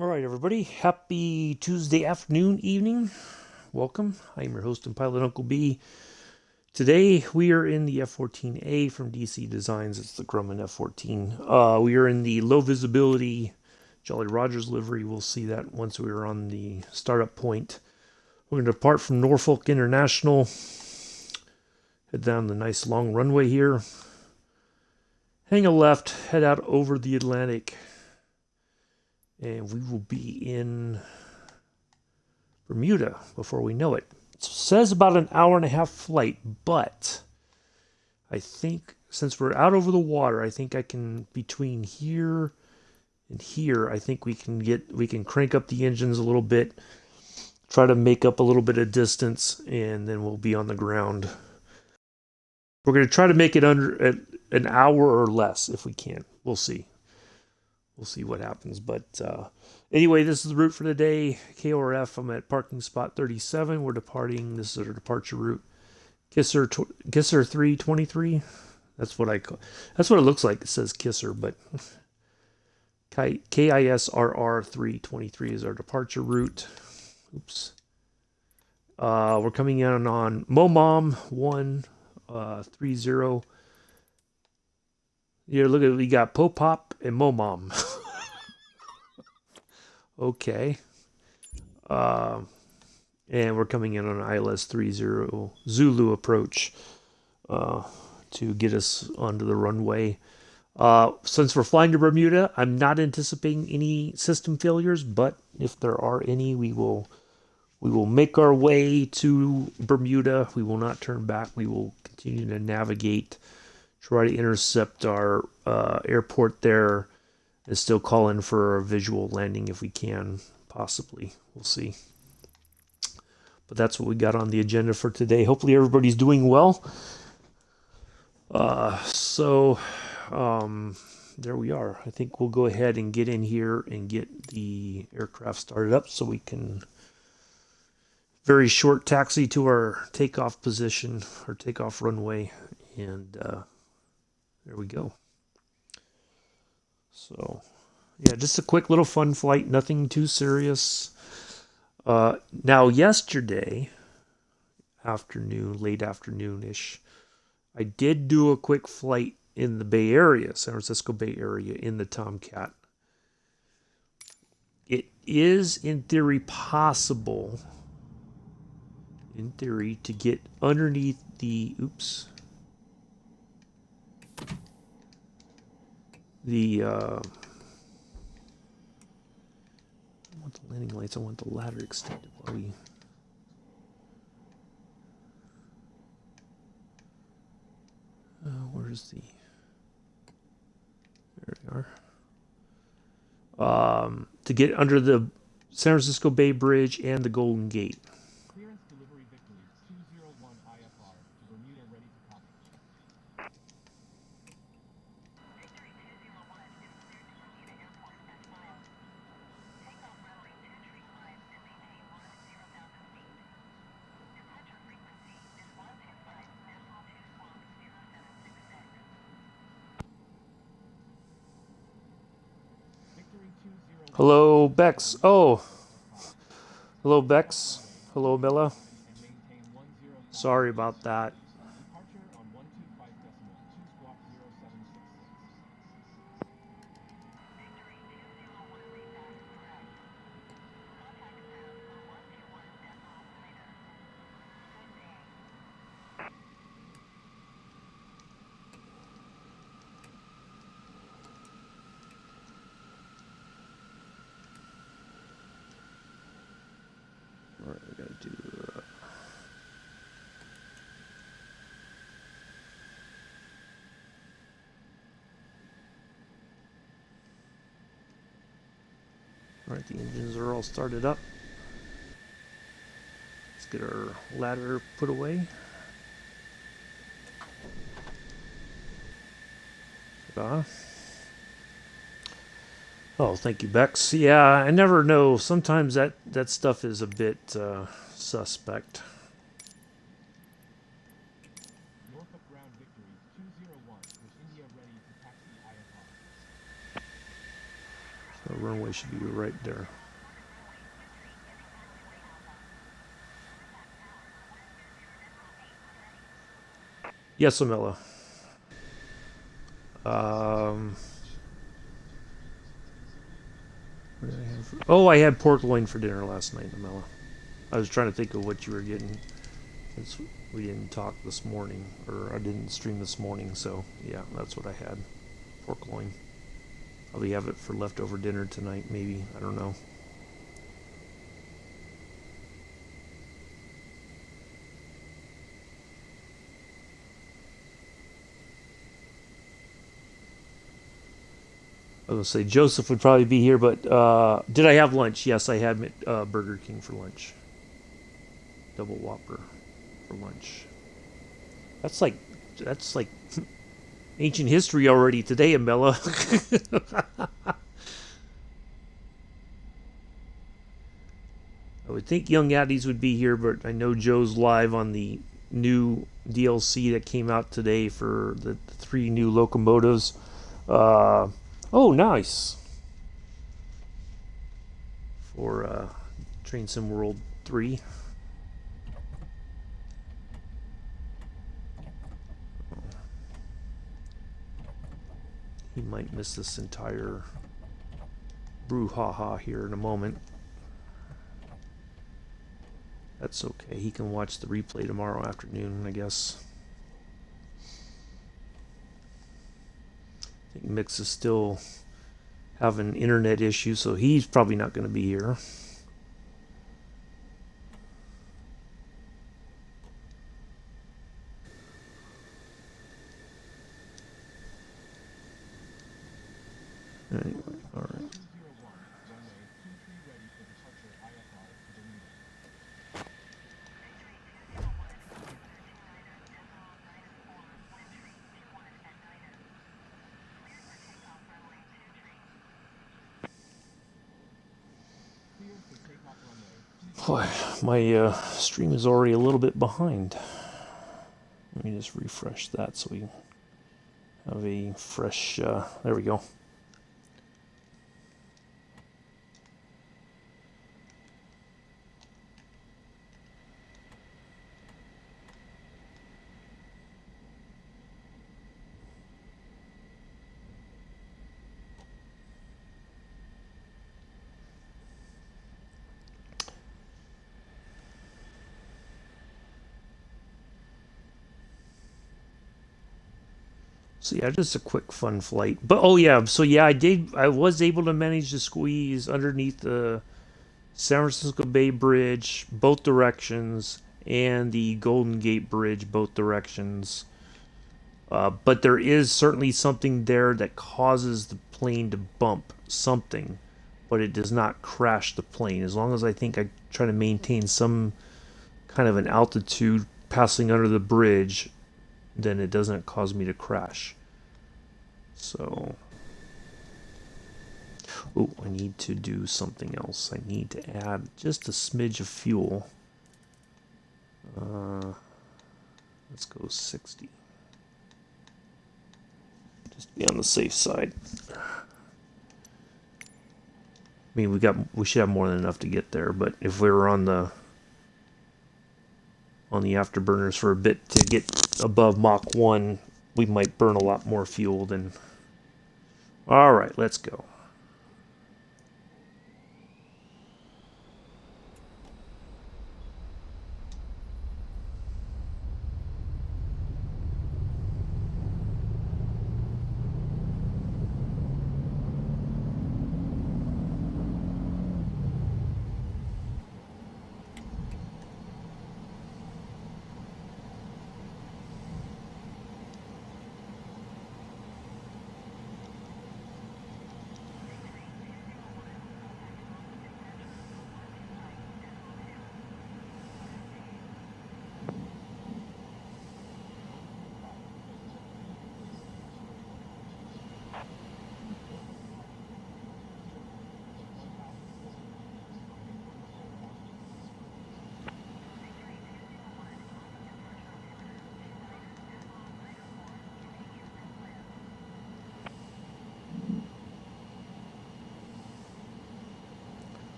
All right, everybody. Happy Tuesday afternoon, evening. Welcome. I'm your host and pilot, Uncle B. Today, we are in the F-14A from DC Designs. It's the Grumman F-14. We are in the low visibility Jolly Rogers livery. We'll see that once we are on the startup point. We're going to depart from Norfolk International. Head down the nice long runway here. Hang a left, head out over the Atlantic. And we will be in Bermuda before we know it. It says about an hour and a half flight, but I think since we're out over the water, I think I can, between here and here, I think we can crank up the engines a little bit, try to make up a little bit of distance, and then we'll be on the ground. We're going to try to make it under an hour or less if we can. We'll see. We'll see what happens. But anyway, this is the route for today. KORF, I'm at parking spot 37. We're departing. This is our departure route. Kisser 323. That's what it looks like. It says Kisser, but KISRR 323 is our departure route. Oops. We're coming in on Momom 130. Yeah, look at, we got Popop and Momom. Okay. And we're coming in on ILS 30 Zulu approach to get us onto the runway. Since we're flying to Bermuda, I'm not anticipating any system failures, but if there are any, we will make our way to Bermuda. We will not turn back. We will continue to navigate, try to intercept our airport there, and still call in for a visual landing if we can, possibly. We'll see. But that's what we got on the agenda for today. Hopefully everybody's doing well. There we are. I think we'll go ahead and get in here and get the aircraft started up so we can very short taxi to our takeoff position, our takeoff runway, and there we go. So, yeah, just a quick little fun flight, nothing too serious. Now, yesterday afternoon, late afternoon-ish, I did do a quick flight in the Bay Area, San Francisco Bay Area, in the Tomcat. It is, in theory, possible, to get underneath the, I want the landing lights, I want the ladder extended while we... where's the... There they are. To get under the San Francisco Bay Bridge and the Golden Gate. Clearance delivery victory 201 IFR to Bermuda ready to copy. Victory 201 is cleared to Bermuda Airport at miles. Takeoff runway 235 and maintain 1,000 feet. Departure frequency is 125 decimal 2 squawk 0766. Victory 201. Hello, Bex. Oh, hello, Bex. Hello, Bella. Sorry about that. Departure on 125 decimal 2 squawk 0766. Victory 201 reset correct. Contact path for 121 decimal later. Good day. All right, we gotta do... All right, the engines are all started up. Let's get our ladder put away. Ta-da. Oh, thank you, Bex. Yeah, I never know. Sometimes that stuff is a bit suspect. Norfolk ground victory 201 with India ready to taxi IFR. The runway should be right there. Yes, Amela. What did I have I had pork loin for dinner last night, Amela. I was trying to think of what you were getting. Since we didn't talk this morning, or I didn't stream this morning, so yeah, that's what I had. Pork loin. Probably have it for leftover dinner tonight, maybe. I don't know. I was going to say Joseph would probably be here, but did I have lunch? Yes, I had Burger King for lunch. Double Whopper for lunch. That's like ancient history already today, Amela. I would think Young Addies would be here, but I know Joe's live on the new DLC that came out today for the 3 new locomotives. Oh, nice. For Train Sim World 3. He might miss this entire brouhaha here in a moment. That's okay. He can watch the replay tomorrow afternoon, I guess. I think Mix is still having internet issues, so he's probably not going to be here. Anyway, all right. Boy, my stream is already a little bit behind. Let me just refresh that so we have a fresh, there we go. So yeah, just a quick fun flight. But oh yeah, so yeah, I was able to manage to squeeze underneath the San Francisco Bay Bridge both directions and the Golden Gate Bridge both directions. But there is certainly something there that causes the plane to bump something, but it does not crash the plane. As long as I think I try to maintain some kind of an altitude passing under the bridge, then it doesn't cause me to crash. So, oh, I need to do something else. I need to add just a smidge of fuel. Let's go 60. Just be on the safe side. I mean, we should have more than enough to get there, but if we were on the afterburners for a bit to get above Mach 1, we might burn a lot more fuel than... All right, let's go.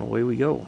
away we go.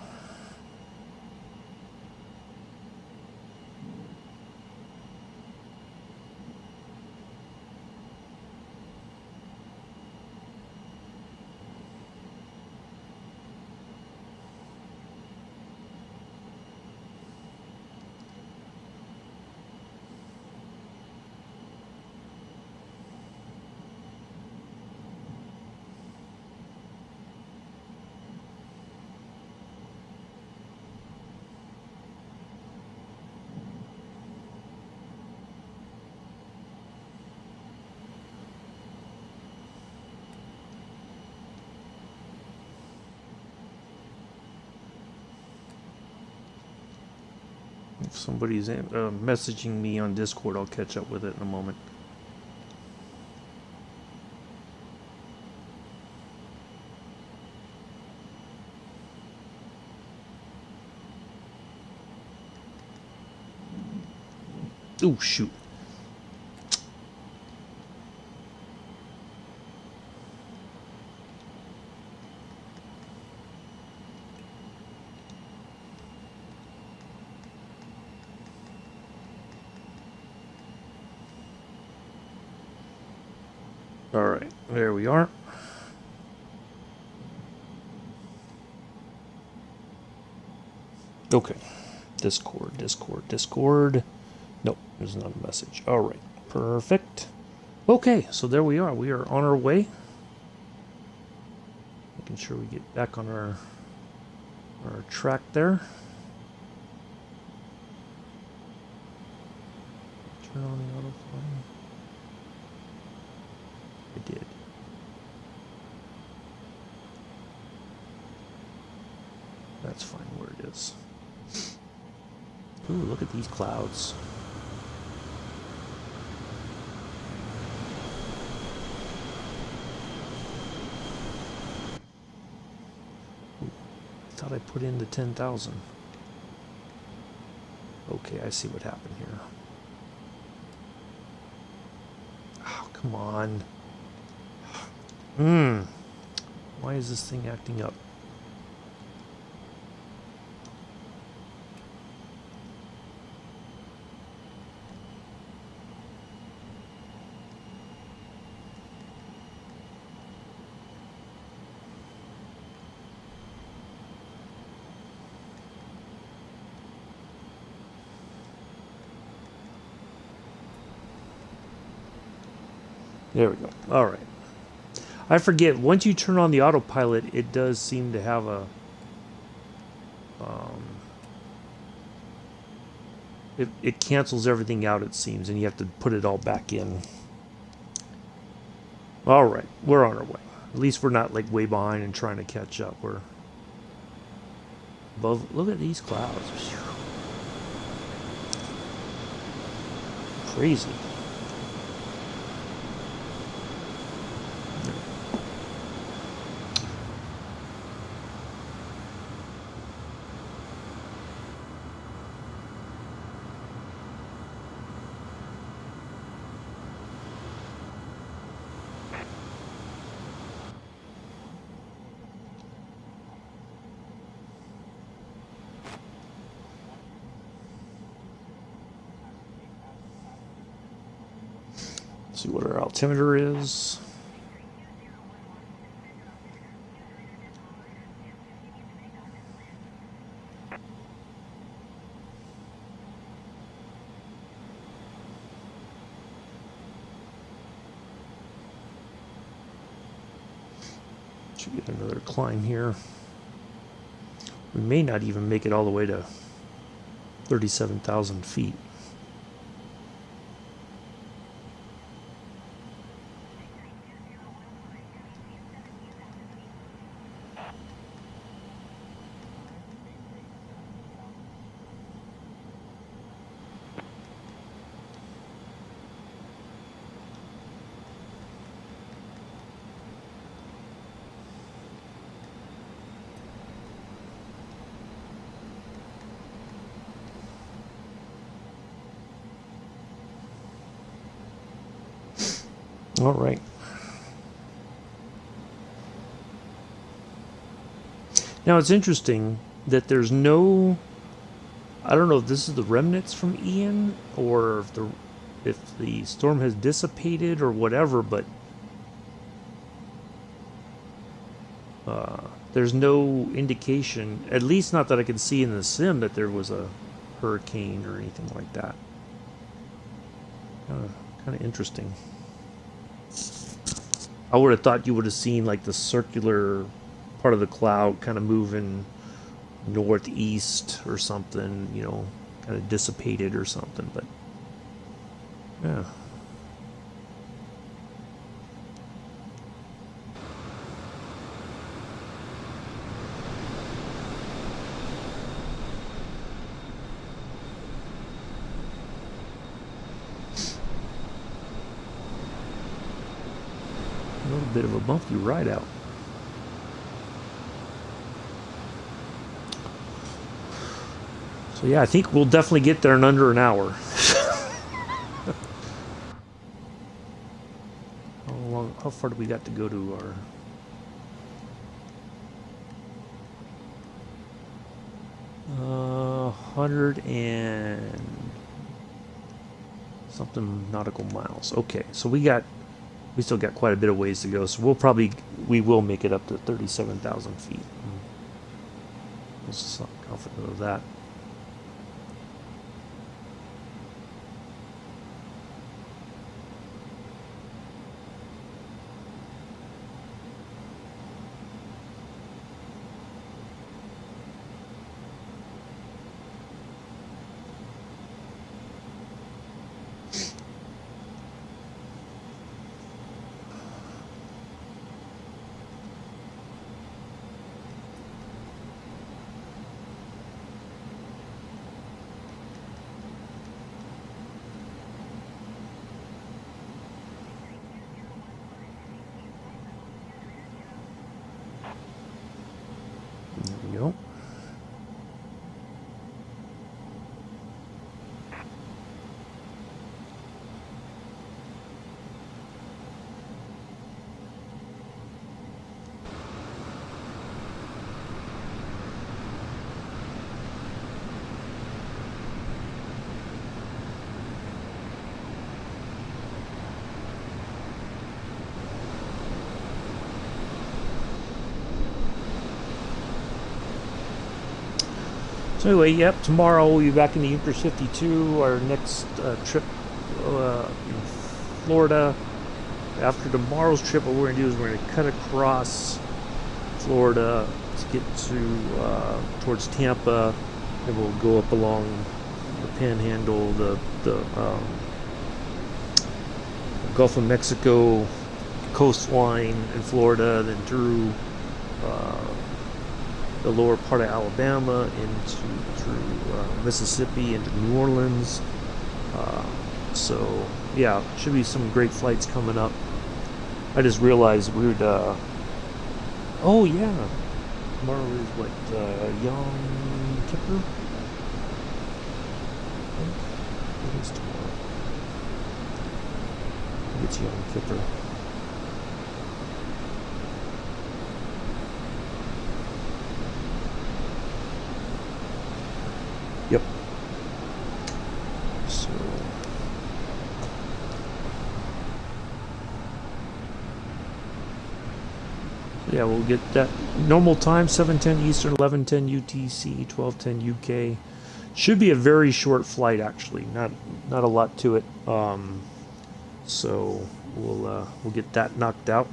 If somebody's messaging me on Discord, I'll catch up with it in a moment. Oh, shoot. All right, there we are. Okay, Discord. Nope, there's not a message. All right, perfect. Okay, so there we are. We are on our way. Making sure we get back on our track there. Turn on the autofly. I did. That's fine where it is. Ooh, look at these clouds. Ooh, I thought I put in the 10,000. Okay, I see what happened here. Oh, come on. Why is this thing acting up? There we go. All right. I forget, once you turn on the autopilot, it does seem to have a... It cancels everything out, it seems, and you have to put it all back in. All right, we're on our way. At least we're not like way behind and trying to catch up. We're above. Look at these clouds. Crazy. See what our altimeter is. Should get another climb here. We may not even make it all the way to 37,000 feet. All right. Now it's interesting that there's no. I don't know if this is the remnants from Ian or if the storm has dissipated or whatever, but there's no indication, at least not that I could see in the sim, that there was a hurricane or anything like that. Kind of interesting. I would have thought you would have seen like the circular part of the cloud kind of moving northeast or something, you know, kind of dissipated or something, but yeah. A little bit of a bumpy ride out. So yeah, I think we'll definitely get there in under an hour. How far do we got to go to our... 100 and something nautical miles. Okay, so we still got quite a bit of ways to go. So we will make it up to 37,000 feet. I'm just confident of that. There we go. So anyway, yep, tomorrow we'll be back in the Intl 52, our next trip in Florida. After tomorrow's trip, what we're going to do is we're going to cut across Florida to get to towards Tampa, and we'll go up along the Panhandle, the Gulf of Mexico coastline in Florida, then through the lower part of Alabama through Mississippi into New Orleans. So yeah, should be some great flights coming up. I just realized we would. Oh yeah, tomorrow is what Yom Kippur. I think it is tomorrow. I think it's Yom Kippur. Yep. So yeah, we'll get that normal time, 7:10 Eastern, 11:10 UTC, 12:10 UK. Should be a very short flight, actually. Not a lot to it. So we'll get that knocked out.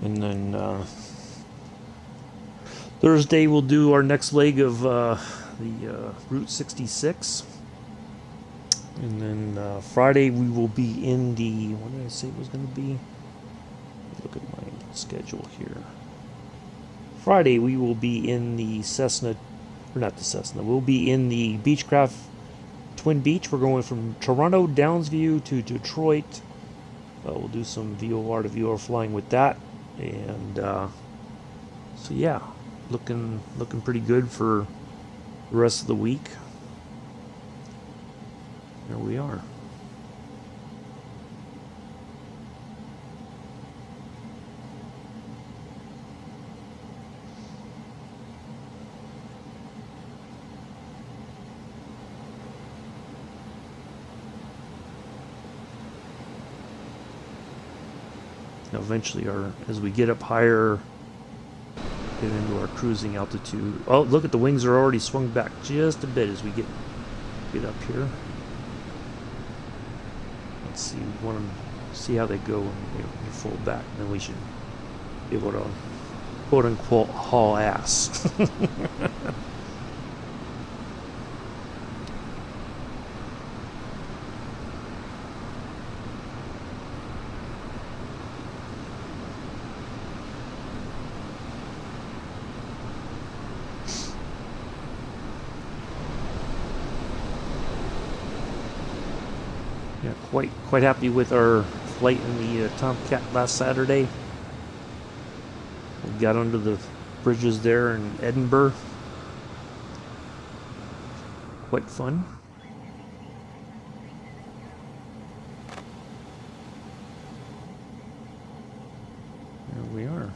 And then Thursday we'll do our next leg of the Route 66. And then Friday we will be in the, what did I say it was going to be? Look at my schedule here. Friday we will be in the Cessna, or not the Cessna, we'll be in the Beechcraft Twin Beach. We're going from Toronto, Downsview to Detroit. We'll do some VOR to VOR flying with that. And so yeah, looking pretty good for the rest of the week. There we are. Now eventually, as we get up higher, get into our cruising altitude. Oh, look at the wings are already swung back just a bit as we get up here. Let's see, we want to see how they go when they fold back. Then we should be able to, quote unquote, haul ass. Yeah, quite happy with our flight in the Tomcat last Saturday. We got under the bridges there in Edinburgh. Quite fun. There we are.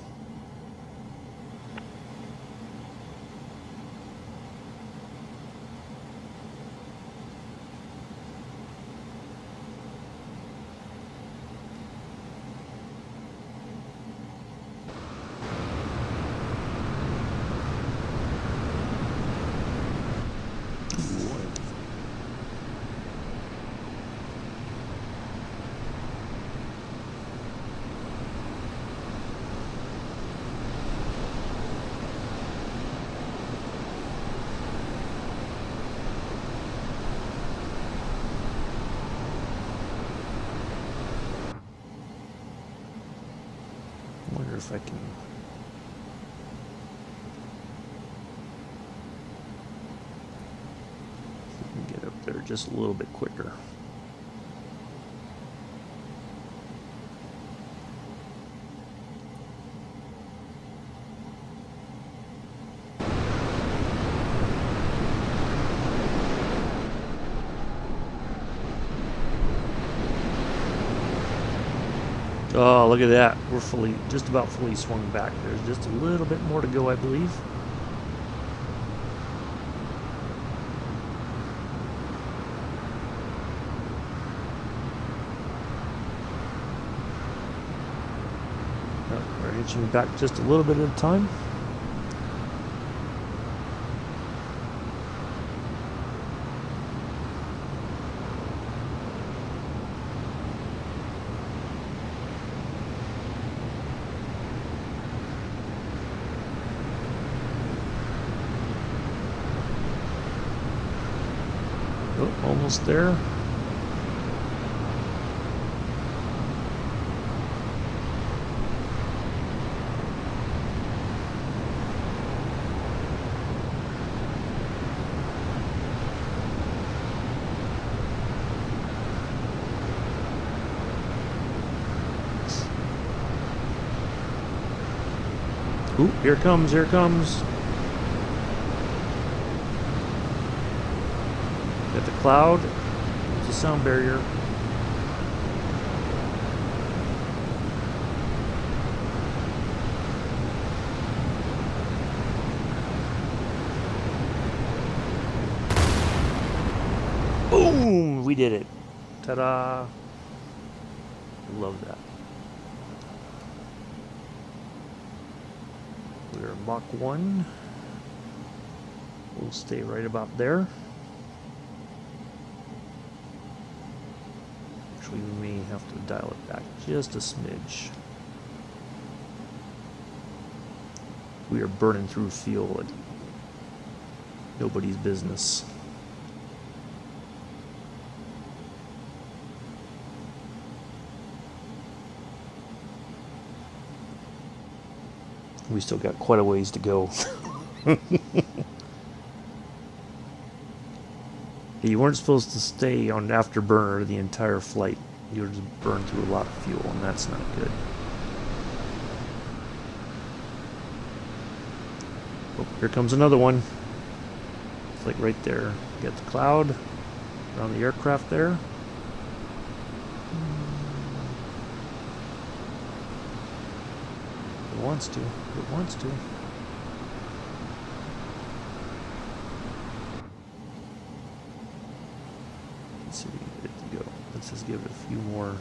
I wonder if I can get up there just a little bit quicker. Oh, look at that. We're just about fully swung back. There's just a little bit more to go, I believe. Oh, we're inching back just a little bit at a time. Oh, almost there. Ooh, here it comes, here it comes. Got the cloud. There's a sound barrier. Boom! We did it. Ta-da! Love that. We're Mach 1. We'll stay right about there. Actually, we may have to dial it back just a smidge. We are burning through fuel like nobody's business. We still got quite a ways to go. You weren't supposed to stay on afterburner the entire flight. You would just burn through a lot of fuel, and that's not good. Oh, here comes another one. It's like right there. You got the cloud around the aircraft there. It wants to. It wants to. Let's see, good to go. Let's just give it a few more.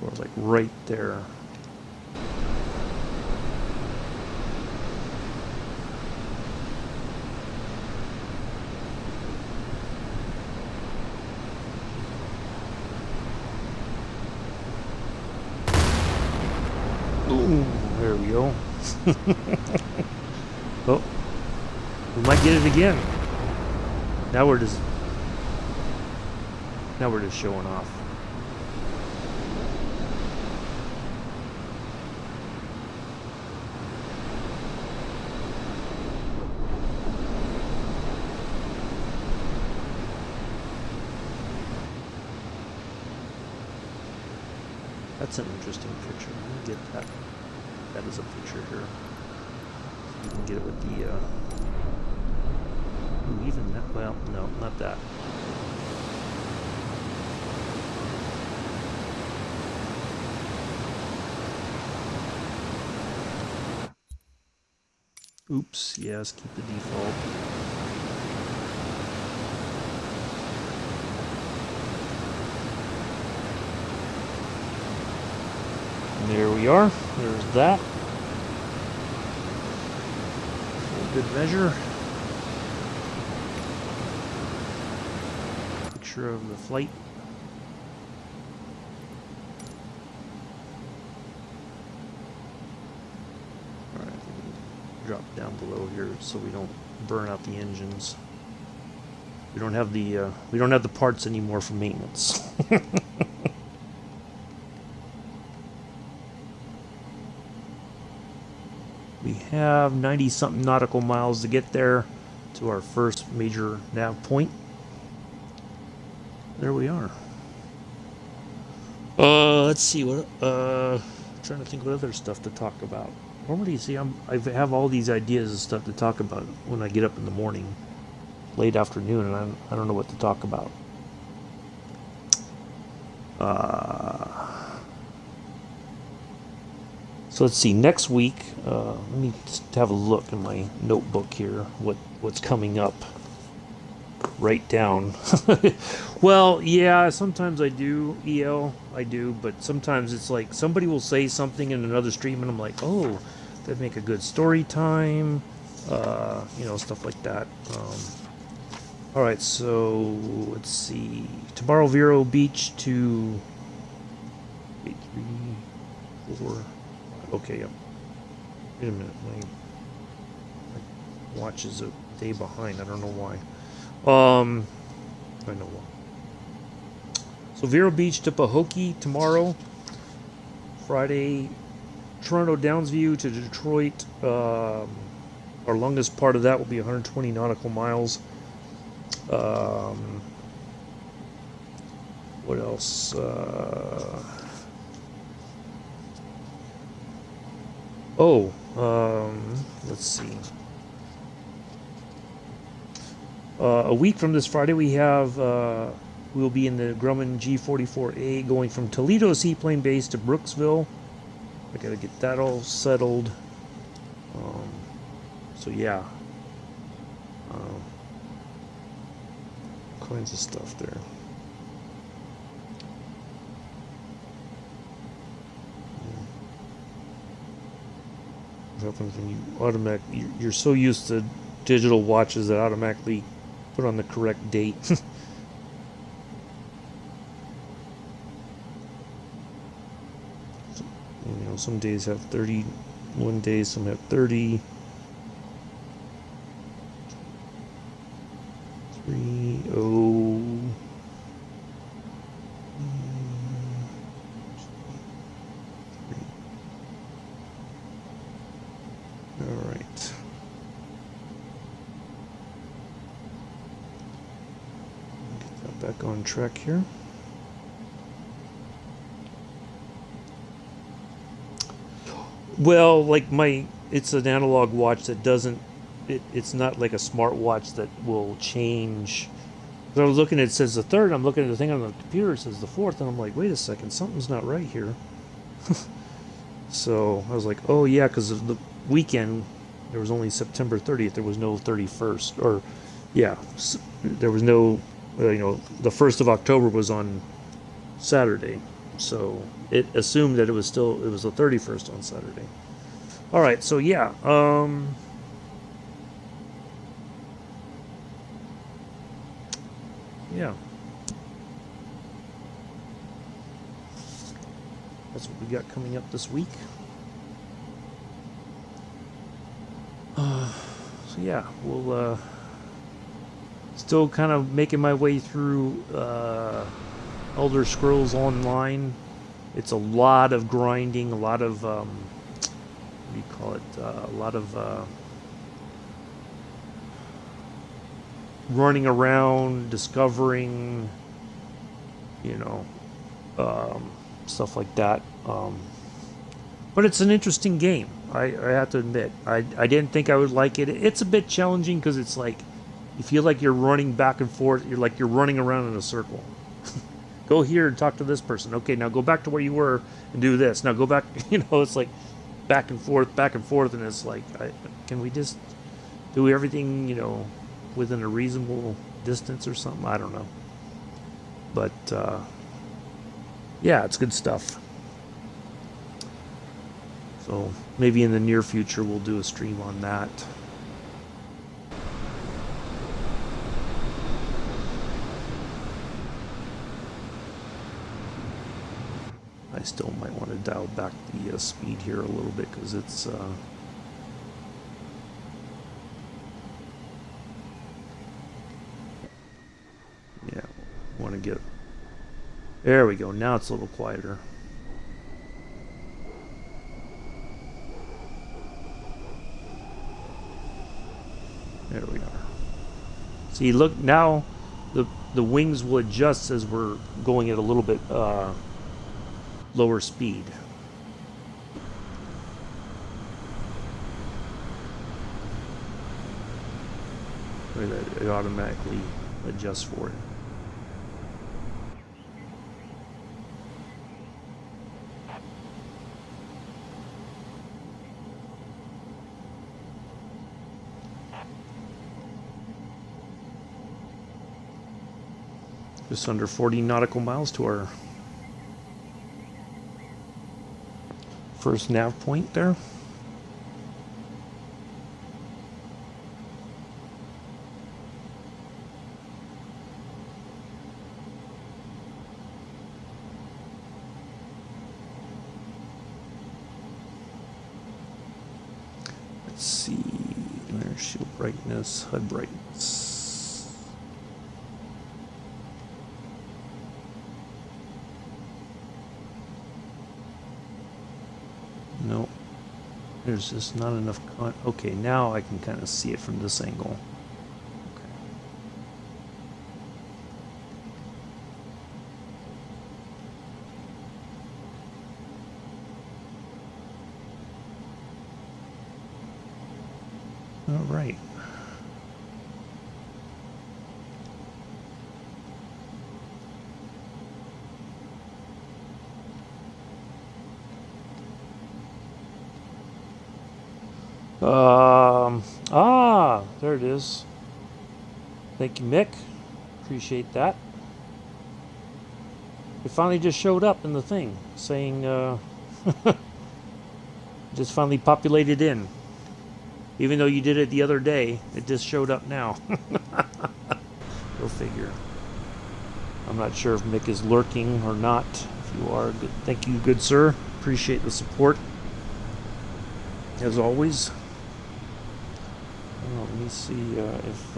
Or like right there. Ooh, there we go. Oh, we might get it again. Now we're just showing off. That's an interesting picture. Let me get that. That is a picture here. You can get it with the. Ooh, even that. Well, no, not that. Oops. Yes, keep the default. There we are. There's that. Good measure. Picture of the flight. Alright, drop down below here so we don't burn out the engines. We don't have the parts anymore for maintenance. We have 90-something nautical miles to get there to our first major nav point. There we are. Let's see what. Trying to think what other stuff to talk about. Normally, you see, I have all these ideas of stuff to talk about when I get up in the morning, late afternoon, and I don't know what to talk about. So let's see, next week, let me just have a look in my notebook here, what's coming up. Write down. Well, yeah, sometimes I do, EL, I do, but sometimes it's like somebody will say something in another stream and I'm like, oh, that'd make a good story time, stuff like that. Alright, so let's see, tomorrow Vero Beach to 8, 3, 4. Okay, yep. Wait a minute, my watch is a day behind. I don't know why. I know why. So Vero Beach to Pahokee tomorrow. Friday, Toronto Downsview to Detroit. Our longest part of that will be 120 nautical miles. What else? Let's see. A week from this Friday, we'll be in the Grumman G-44A going from Toledo Seaplane Base to Brooksville. I gotta get that all settled. So yeah. All kinds of stuff there. What happens when you're so used to digital watches that automatically put on the correct date. You know, some days have 31 days, some have 30. 30. All right. Get that back on track here. Well, like it's an analog watch that doesn't, it's not like a smart watch that will change. So I was looking at it says the third, and I'm looking at the thing on the computer, it says the fourth, and I'm like, wait a second, something's not right here. So I was like, oh yeah, because of the weekend, there was only September 30th, there was no 31st, or yeah, there was no, the 1st of October was on Saturday, so it assumed that it was the 31st on Saturday. All right, so yeah, yeah, that's what we got coming up this week. So yeah, we'll still kind of making my way through Elder Scrolls Online. It's a lot of grinding, a lot of what do you call it? A lot of running around, discovering, stuff like that. But it's an interesting game. I have to admit, I didn't think I would like it. It's a bit challenging because it's like you feel like you're running back and forth. You're running around in a circle. Go here and talk to this person. Okay, now go back to where you were and do this. Now go back. It's like back and forth, and it's like, can we just do everything, within a reasonable distance or something? I don't know. But yeah, it's good stuff. So maybe in the near future we'll do a stream on that. I still might want to dial back the speed here a little bit because it's yeah, want to get, there we go, now it's a little quieter. There we are. See, look, now the wings will adjust as we're going at a little bit lower speed. It automatically adjusts for it. Just under 40 nautical miles to our first nav point there. Let's see, there's shield brightness, HUD brightness. No, there's just not enough okay, now I can kind of see it from this angle. Okay. All right. There it is. Thank you, Mick. Appreciate that. It finally just showed up in the thing, saying, just finally populated in. Even though you did it the other day, it just showed up now. Go figure. I'm not sure if Mick is lurking or not. If you are, good. Thank you, good sir. Appreciate the support, as always. Let me see if...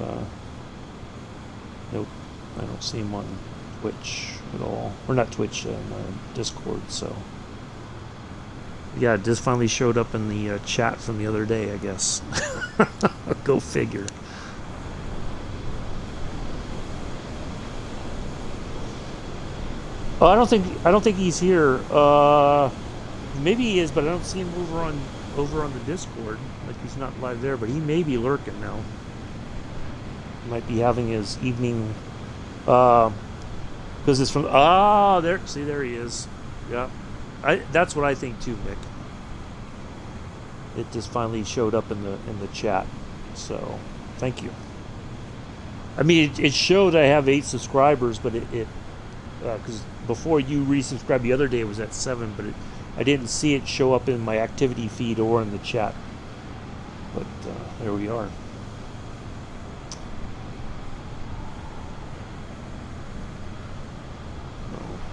nope, I don't see him on Twitch at all. Or not Twitch, Discord, so... Yeah, it just finally showed up in the chat from the other day, I guess. Go figure. Oh, I don't think he's here. Maybe he is, but I don't see him over on the Discord. Like he's not live there, but he may be lurking now. He might be having his evening. Because it's from there. See, there he is. Yeah, that's what I think too, Mick. It just finally showed up in the chat. So, thank you. I mean, it showed I have 8 subscribers, but it because before you resubscribed the other day it was at 7, but I didn't see it show up in my activity feed or in the chat. But there we are.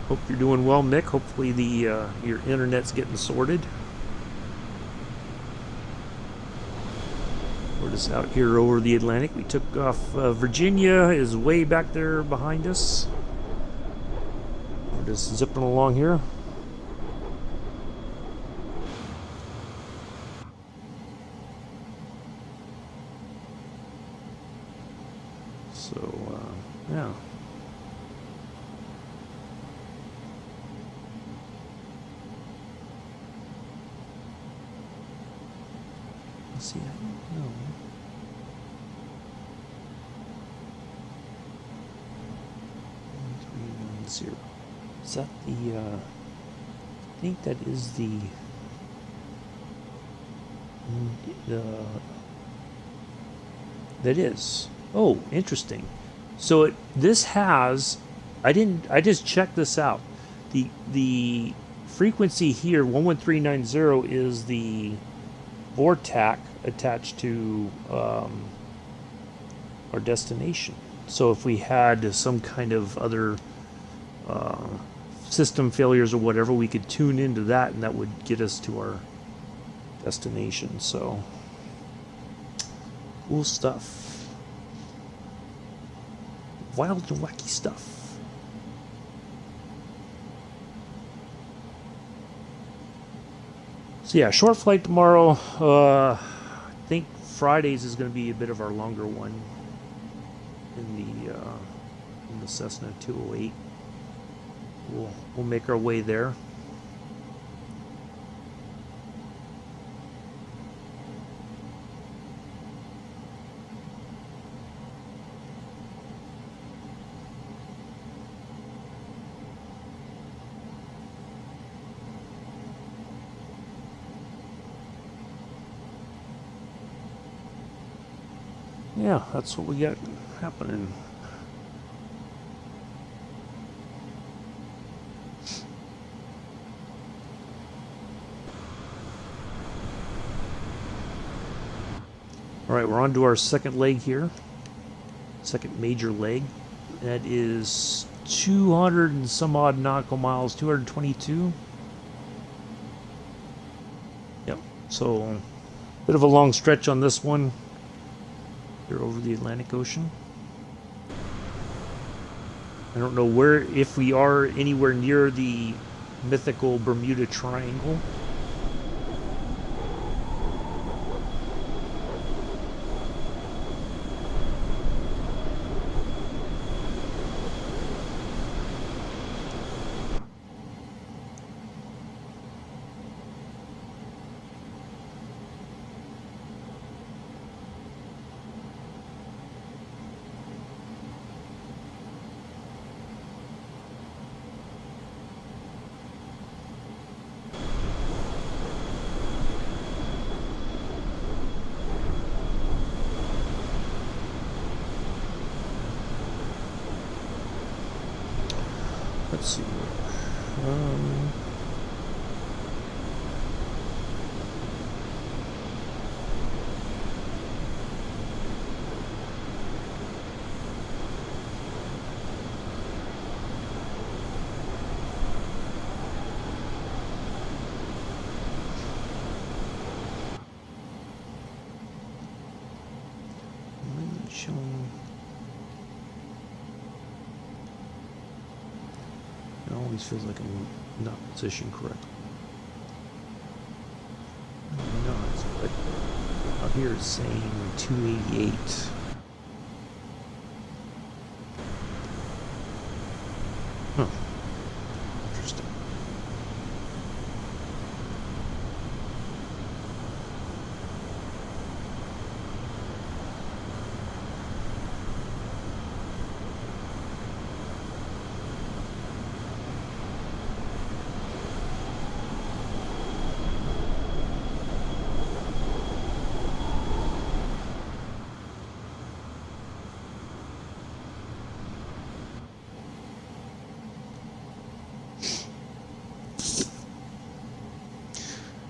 Hope you're doing well, Mick. Hopefully your internet's getting sorted. We're just out here over the Atlantic. We took off. Virginia is way back there behind us. We're just zipping along here. So, yeah. Let's see, I don't know. Is that the, I think that is the that is. Oh, interesting. So this has, I just checked this out. The frequency here, 11390, is the VORTAC attached to our destination. So if we had some kind of other system failures or whatever, we could tune into that, and that would get us to our destination. So cool stuff. Wild and wacky stuff. So yeah, short flight tomorrow. I think Fridays is going to be a bit of our longer one in the Cessna 208. We'll make our way there. Yeah, that's what we got happening. All right, we're on to our second leg here. Second major leg. That is 200 and some odd nautical miles, 222. Yep, so a bit of a long stretch on this one. Here over the Atlantic Ocean. I don't know if we are anywhere near the mythical Bermuda Triangle. Let's see. always feels like I'm not positioned correctly. I'm not, but out here it's saying 288. Huh. Interesting.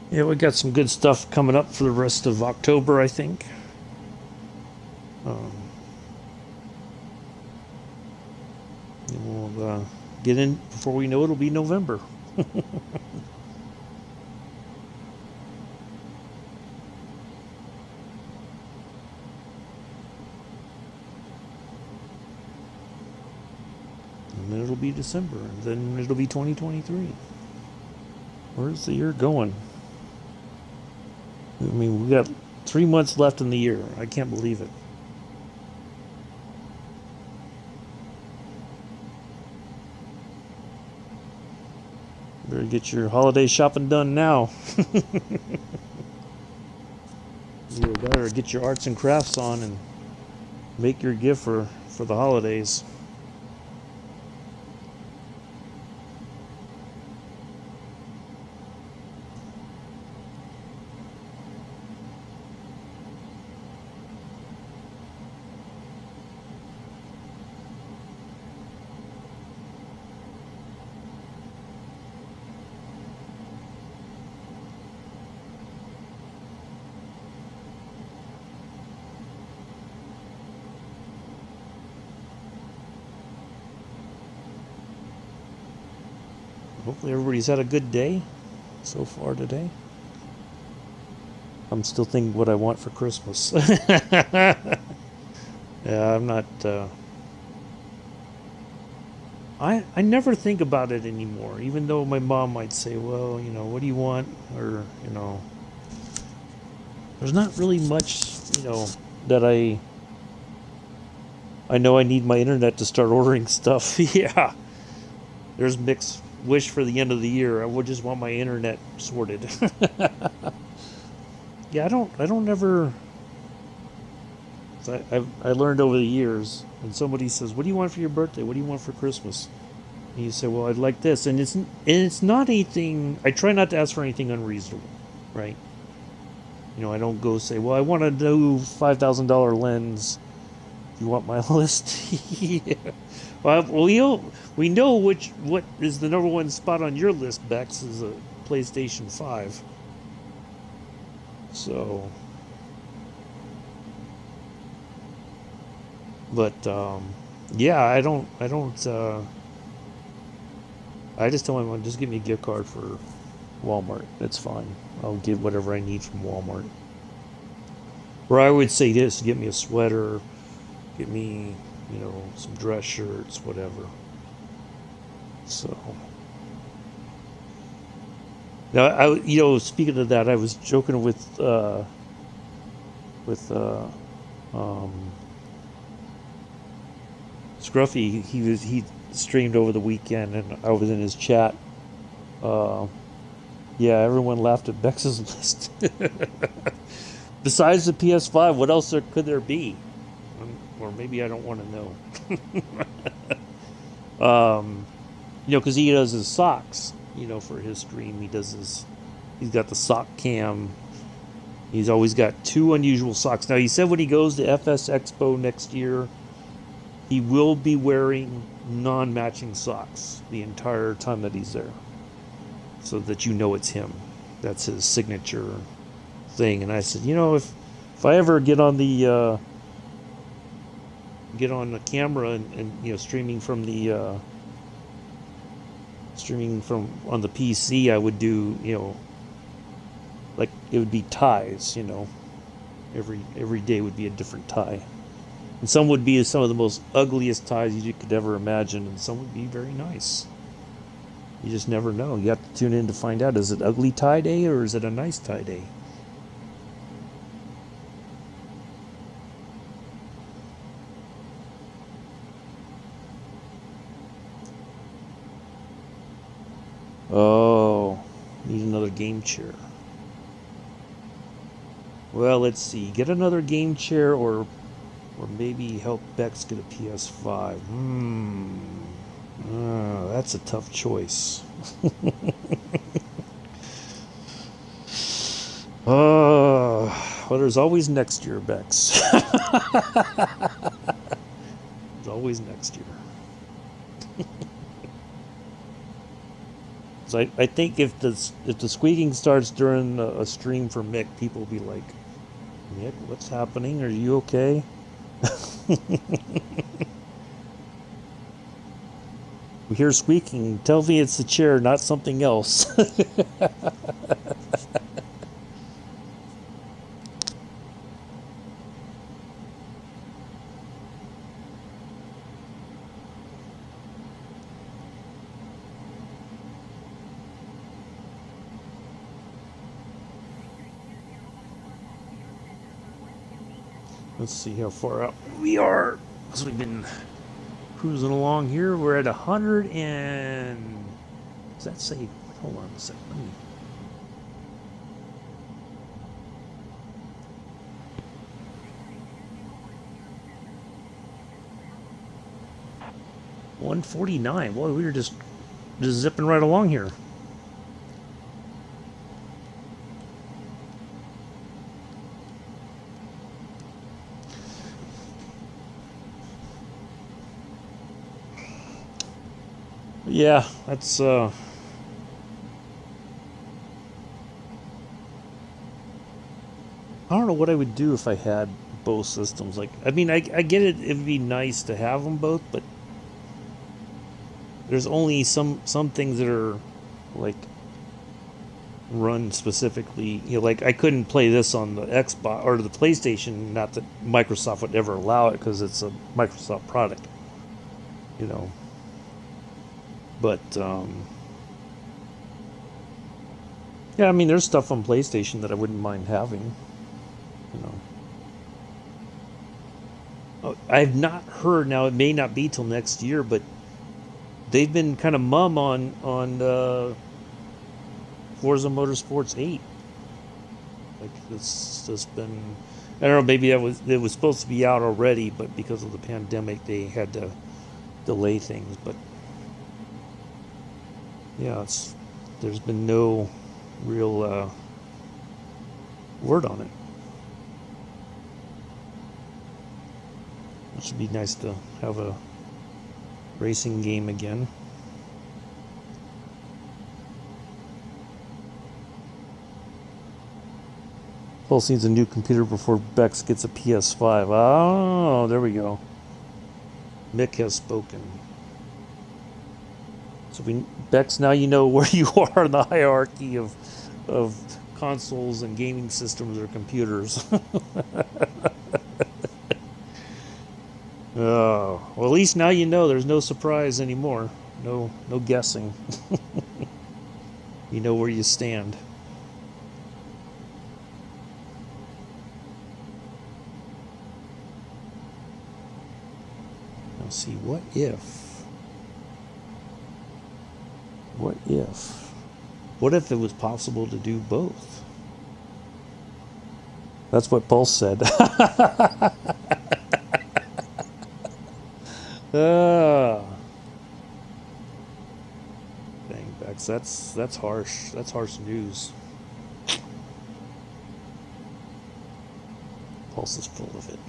Yeah, we got some good stuff coming up for the rest of October, I think. Um, we'll get in before we know it, it'll be November. And then it'll be December, and then it'll be 2023. Where's the year going? I mean, we got 3 months left in the year. I can't believe it. Better get your holiday shopping done now. You better get your arts and crafts on and make your gift for the holidays. Hopefully everybody's had a good day so far today. I'm still thinking what I want for Christmas. Yeah, I'm not. I never think about it anymore, even though my mom might say, well, what do you want? Or, there's not really much, that I know I need my internet to start ordering stuff. Yeah. There's mixed wish for the end of the year. I would just want my internet sorted. Yeah, I don't ever. I learned over the years, when somebody says, "What do you want for your birthday? What do you want for Christmas?" And you say, "Well, I'd like this," and it's not anything. I try not to ask for anything unreasonable, right? I don't go say, "Well, I want a new $5,000 lens. Do you want my list?" Yeah. Well, we know what is the number one spot on your list, Bex, is a PlayStation 5. So, but yeah, I don't. I just tell my just give me a gift card for Walmart. That's fine. I'll get whatever I need from Walmart. Or I would say this: get me a sweater, get me, some dress shirts, whatever. So now, speaking of that, I was joking with Scruffy. He streamed over the weekend, and I was in his chat. Yeah, everyone laughed at Bex's list. Besides the PS5, what else could there be? Or maybe I don't want to know. Because he does his socks. For his stream, he's got the sock cam. He's always got 2 unusual socks. Now, he said when he goes to FS Expo next year, he will be wearing non-matching socks the entire time that he's there, so that it's him. That's his signature thing. And I said, if I ever get on the camera and streaming from on the PC, I would do, like it would be ties, every day would be a different tie. And some would be some of the most ugliest ties you could ever imagine, and some would be very nice. You just never know. You have to tune in to find out. Is it ugly tie day or is it a nice tie day? Oh, need another game chair. Well, let's see. Get another game chair or maybe help Bex get a PS5. That's a tough choice. Well, there's always next year, Bex. There's always next year. So I think if the squeaking starts during a stream for Mick, people will be like, Mick, what's happening? Are you okay? We hear squeaking. Tell me it's the chair, not something else. Let's see how far out we are. So we've been cruising along here. We're at 100 and... Does that say... Hold on a second. Let me... $149. Well, we were just zipping right along here. Yeah, that's I don't know what I would do if I had both systems. Like, I mean, I get it. It'd be nice to have them both, but there's only some things that are like run specifically. You know, like I couldn't play this on the Xbox or the PlayStation. Not that Microsoft would ever allow it because it's a Microsoft product. You know. But, yeah, I mean, there's stuff on PlayStation that I wouldn't mind having, you know. I've not heard, now it may not be till next year, but they've been kind of mum on Forza Motorsports 8. Like, it's just been, I don't know, maybe it was supposed to be out already, but because of the pandemic, they had to delay things, but yeah, there's been no real word on it. It should be nice to have a racing game again. Pulse needs a new computer before Bex gets a PS5. Oh, there we go. Mick has spoken. So Bex, now you know where you are in the hierarchy of consoles and gaming systems or computers. Oh, well, at least now you know there's no surprise anymore. No guessing. You know where you stand. Now see, what if it was possible to do both? That's what Pulse said. Dang, Bex, that's harsh. That's harsh news. Pulse is full of it.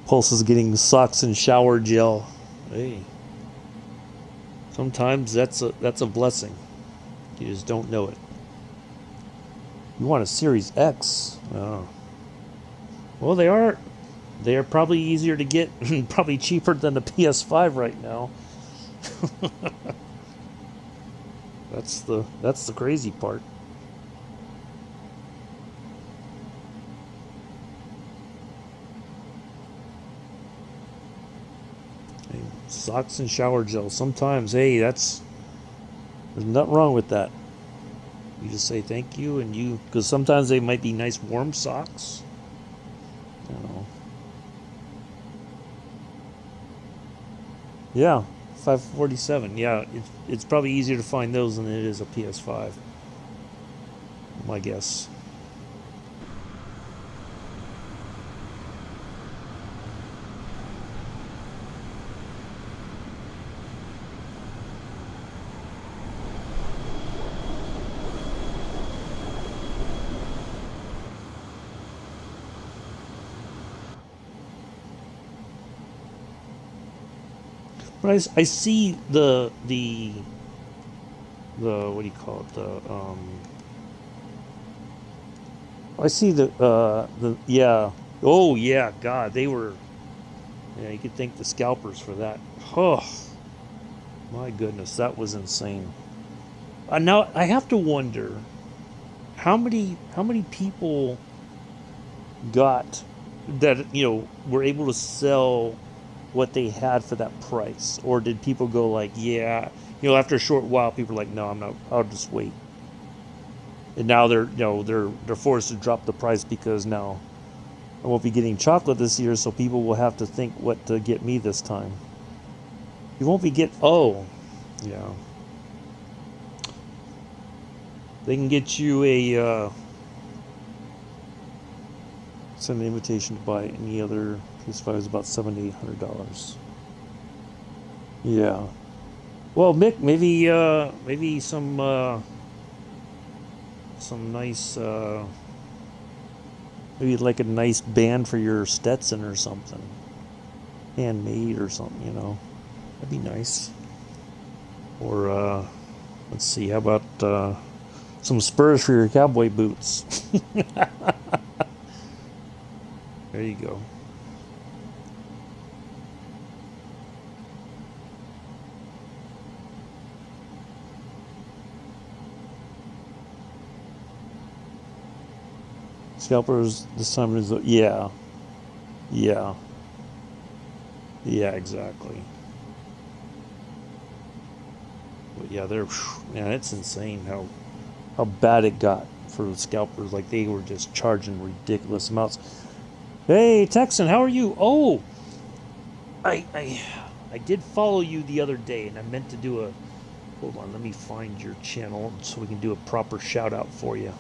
Pulse is getting socks and shower gel. Hey, sometimes that's a blessing. You just don't know it. You want a Series X? Oh. Well, they are probably easier to get, probably cheaper than the PS5 right now. That's the crazy part. Hey, socks and shower gel. Sometimes, hey, there's nothing wrong with that. You just say thank you, and because sometimes they might be nice warm socks. You know. Yeah, 547. Yeah, it's probably easier to find those than it is a PS5. My guess. But I see the what do you call it, I see the yeah, oh yeah, God, they were, yeah, you could thank the scalpers for that. Oh my goodness, that was insane. Now I have to wonder how many people got that, were able to sell what they had for that price, or did people go like, yeah, after a short while people are like, no, I'm not, I'll just wait. And now they're forced to drop the price because now I won't be getting chocolate this year, so people will have to think what to get me this time. You won't be oh, yeah, they can get you send an invitation to buy any other PS5 is about $700 to $800. Yeah. Well, Mick, maybe some nice maybe like a nice band for your Stetson or something, handmade or something. That'd be nice. Or let's see, how about some spurs for your cowboy boots? There you go. Scalpers this time is, yeah, yeah, yeah, exactly. But yeah, man, it's insane how bad it got for the scalpers. Like they were just charging ridiculous amounts. Hey, Texan, how are you? Oh, I did follow you the other day, and I meant to do a. Hold on, let me find your channel so we can do a proper shout out for you.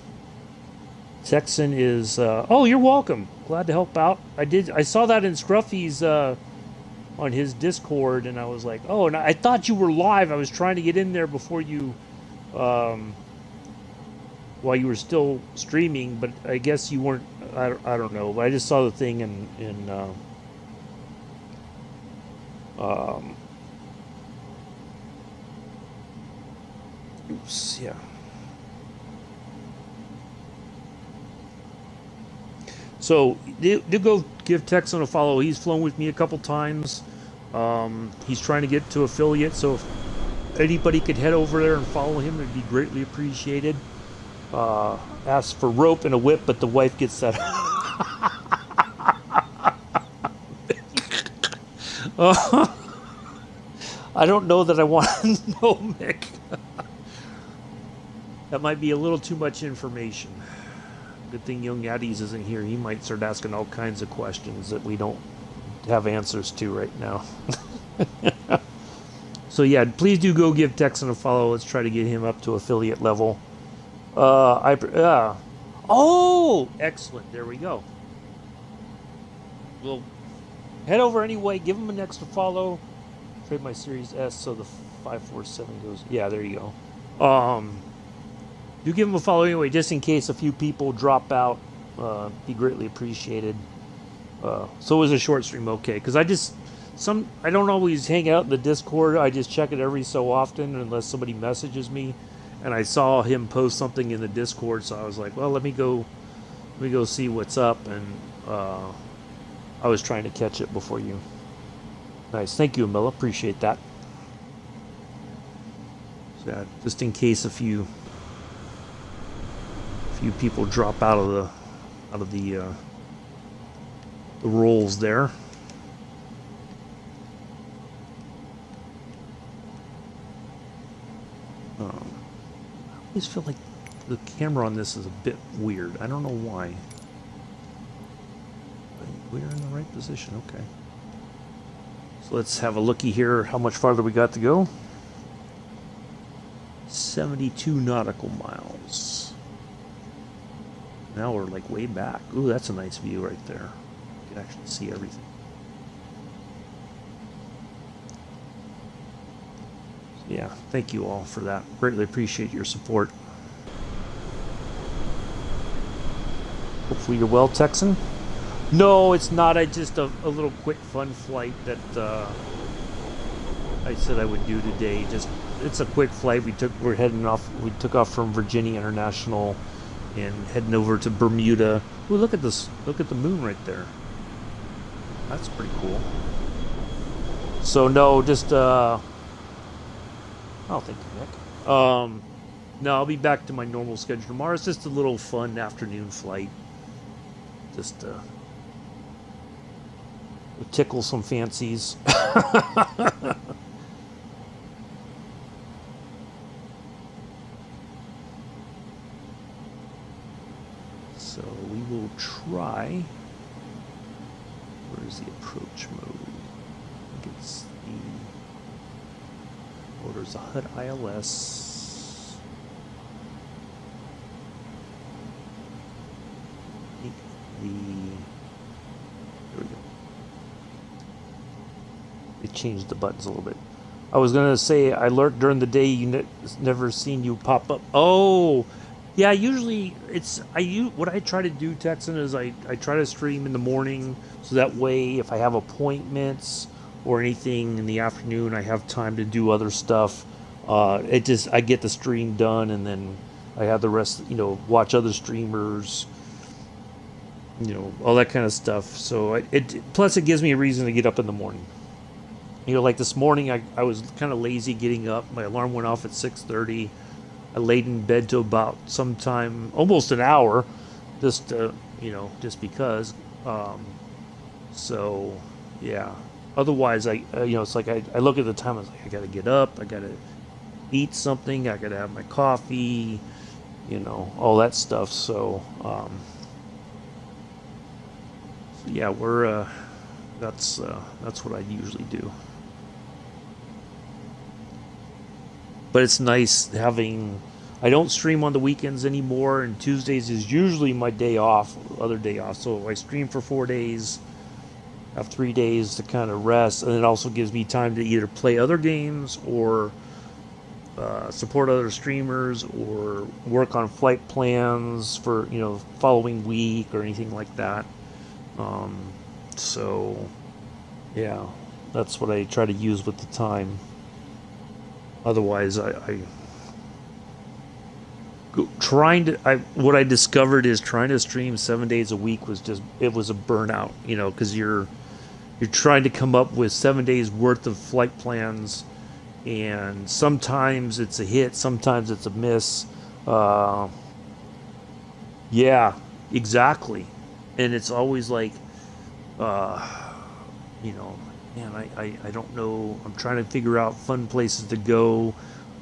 Texan is. Oh, you're welcome. Glad to help out. I saw that in Scruffy's on his Discord, and I was like, oh, and I thought you were live. I was trying to get in there before you, um, while you were still streaming, but I guess you weren't. I don't know. But I just saw the thing in um, oops, yeah. So do go give Texan a follow. He's flown with me a couple times. He's trying to get to affiliate, so if anybody could head over there and follow him, it'd be greatly appreciated. Ask for rope and a whip, but the wife gets that. I don't know that I want to know, Mick. That might be a little too much information. Good thing Young Yaddies isn't here. He might start asking all kinds of questions that we don't have answers to right now. So yeah, please do go give Texan a follow. Let's try to get him up to affiliate level. Oh, excellent. There we go. We'll head over anyway. Give him an extra follow. Trade my Series S so the 547 goes. Yeah, there you go. Do give him a follow anyway, just in case a few people drop out. Be greatly appreciated. So it was a short stream, okay? Because I don't always hang out in the Discord. I just check it every so often, unless somebody messages me. And I saw him post something in the Discord, so I was like, well, let me go see what's up. And I was trying to catch it before you. Nice, thank you, Amilla. Appreciate that. that just in case a few people drop out of the rolls there. I always feel like the camera on this is a bit weird. I don't know why. But we're in the right position. Okay. So let's have a looky here. How much farther we got to go? 72 nautical miles. Now we're like way back. Ooh, that's a nice view right there. You can actually see everything. Yeah, thank you all for that. Greatly appreciate your support. Hopefully you're well, Texan. No, it's not. I just a little quick fun flight that I said I would do today. Just it's a quick flight. We're heading off. We took off from Virginia International and heading over to Bermuda. Ooh, look at this. Look at the moon right there. That's pretty cool. So no, just oh, thank you, Nick. No, I'll be back to my normal schedule tomorrow. It's just a little fun afternoon flight. Just tickle some fancies. So we will try. Where is the approach mode? I think it's the. Oh, there's a HUD ILS. I think there we go. They changed the buttons a little bit. I was gonna say I learned during the day never seen you pop up. Oh, yeah. Usually what I try to do, Texan, is I try to stream in the morning so that way if I have appointments or anything in the afternoon, I have time to do other stuff. I get the stream done and then I have the rest. Watch other streamers. All that kind of stuff. So plus it gives me a reason to get up in the morning. Like this morning, I was kind of lazy getting up. My alarm went off at 6:30. I laid in bed till about sometime, almost an hour, just because. So, yeah. Otherwise, it's like I look at the time. I was like, I gotta get up. I gotta eat something. I gotta have my coffee. All that stuff. So, yeah, we're that's what I usually do. But it's nice having. I don't stream on the weekends anymore, and Tuesdays is usually my day off, other day off. So I stream for 4 days, have 3 days to kind of rest, and it also gives me time to either play other games or support other streamers or work on flight plans for following week or anything like that. So yeah, that's what I try to use with the time. Otherwise, what I discovered is trying to stream 7 days a week was a burnout, because you're trying to come up with 7 days worth of flight plans, and sometimes it's a hit, sometimes it's a miss. Yeah, exactly, and it's always like, man, I don't know. I'm trying to figure out fun places to go,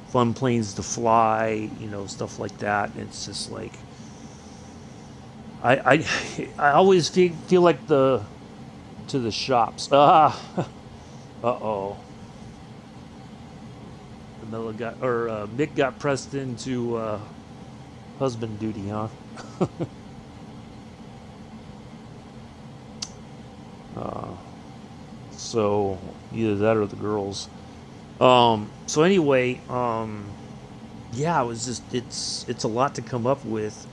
fun planes to fly, stuff like that. And it's just like I always feel like to the shops. Uh-oh. Mick got pressed into husband duty, huh? So either that or the girls. So anyway, yeah, it was just it's a lot to come up with,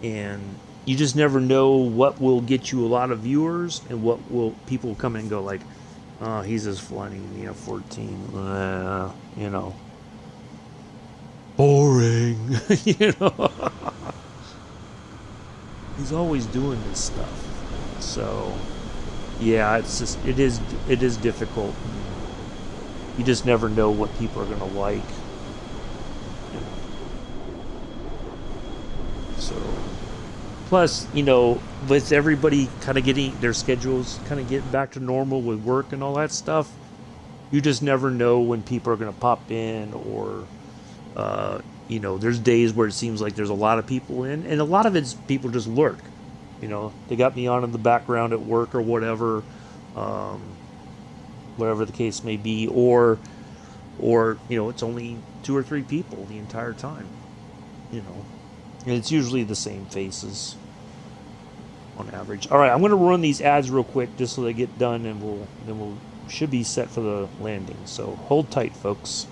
and you just never know what will get you a lot of viewers and what will people come and go like, oh, he's just flying the F-14, boring, He's always doing this stuff, so. Yeah, it is difficult. You just never know what people are gonna like. So, plus, you know, with everybody kind of getting their schedules kind of getting back to normal with work and all that stuff, you just never know when people are going to pop in, or you know, there's days where it seems like there's a lot of people in, and a lot of it's people just lurk. You know, they got me on in the background at work or whatever, um, whatever the case may be, or you know, it's only 2 or 3 people the entire time. You know, and it's usually the same faces on average. All right, I'm gonna run these ads real quick just so they get done, and we'll should be set for the landing. So hold tight, folks.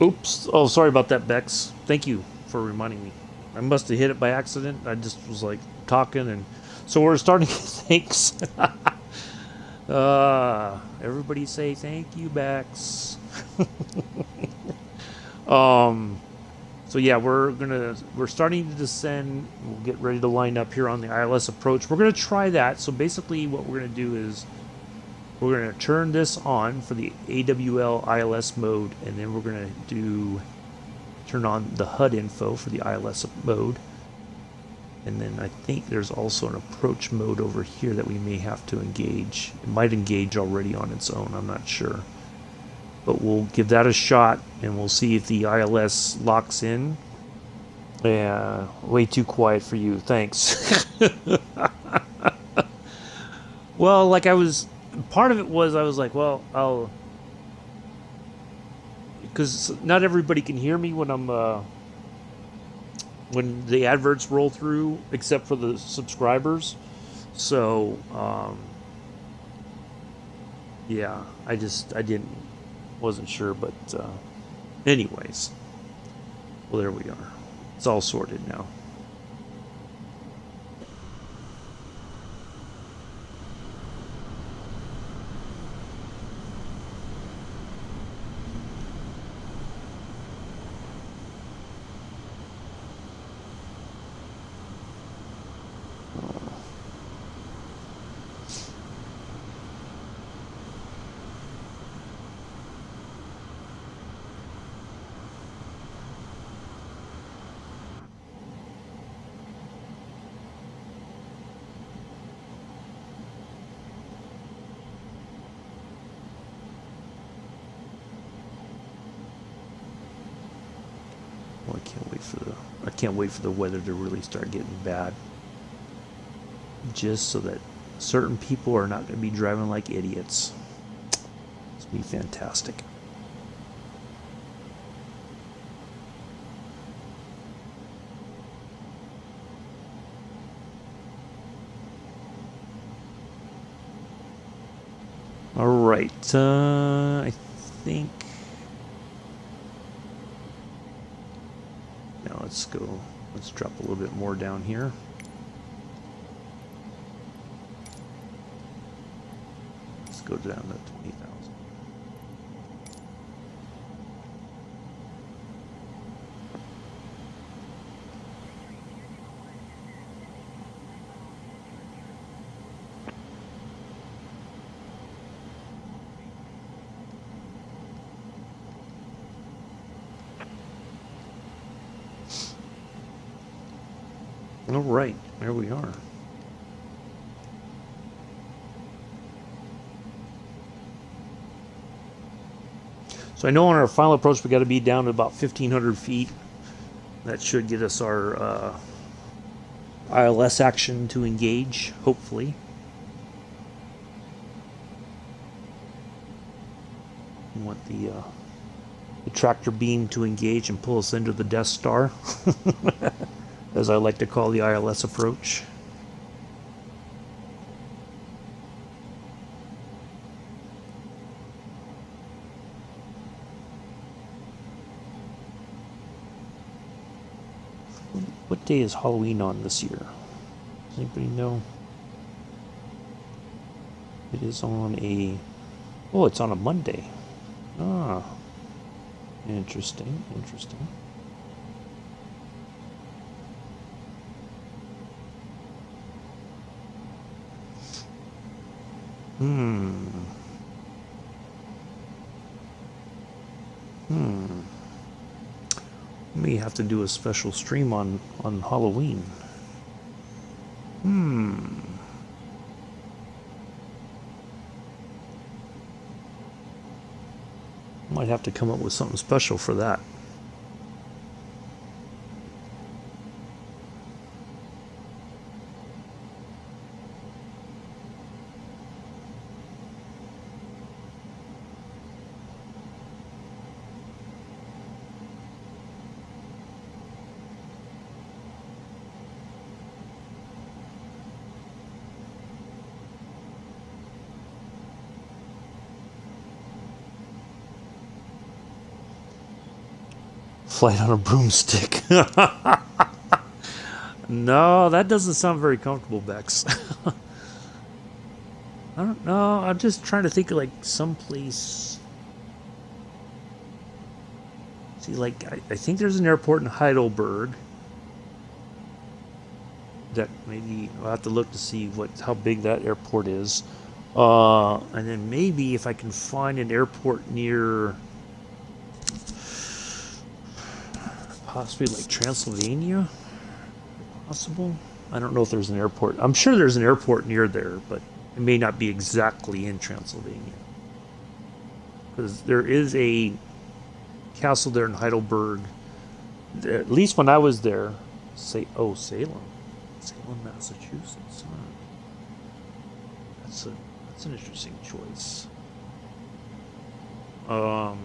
Oops. Oh, sorry about that, Bex. Thank you for reminding me. I must have hit it by accident. I just was like talking, and so we're starting. Thanks. Everybody say thank you, Bex. um. So yeah, we're starting to descend. We'll get ready to line up here on the ILS approach. We're gonna try that. So basically, what we're gonna do is we're going to turn this on for the AWL ILS mode, and then we're going to turn on the HUD info for the ILS mode. And then I think there's also an approach mode over here that we may have to engage. It might engage already on its own, I'm not sure. But we'll give that a shot, and we'll see if the ILS locks in. Yeah, way too quiet for you. Thanks. Well, like I was, part of it was I was like, well, I'll, because not everybody can hear me when the adverts roll through, except for the subscribers. So, yeah, I didn't, wasn't sure, but anyways, well, there we are. It's all sorted now. Well, I can't wait for the weather to really start getting bad, just so that certain people are not going to be driving like idiots. It's gonna be fantastic. All right, I think. Now let's go. Let's drop a little bit more down here. Let's go down to 20,000. All right, there we are. So I know on our final approach we got to be down to about 1,500 feet. That should get us our ILS action to engage, hopefully. We want the tractor beam to engage and pull us into the Death Star, as I like to call the ILS approach. What day is Halloween on this year? Does anybody know? It is on a... Oh, it's on a Monday. Ah. Interesting, interesting. Hmm. Hmm. May have to do a special stream on Halloween. Might have to come up with something special for that. Flight on a broomstick. No, that doesn't sound very comfortable, Bex. I don't know. I'm just trying to think of like someplace. See, like I think there's an airport in Heidelberg that maybe I'll have to look to see how big that airport is. And then maybe if I can find an airport near possibly like Transylvania, possible. I don't know if there's an airport. I'm sure there's an airport near there, but it may not be exactly in Transylvania. Because there is a castle there in Heidelberg At least when I was there, Salem, Massachusetts. Huh? That's an interesting choice. Um,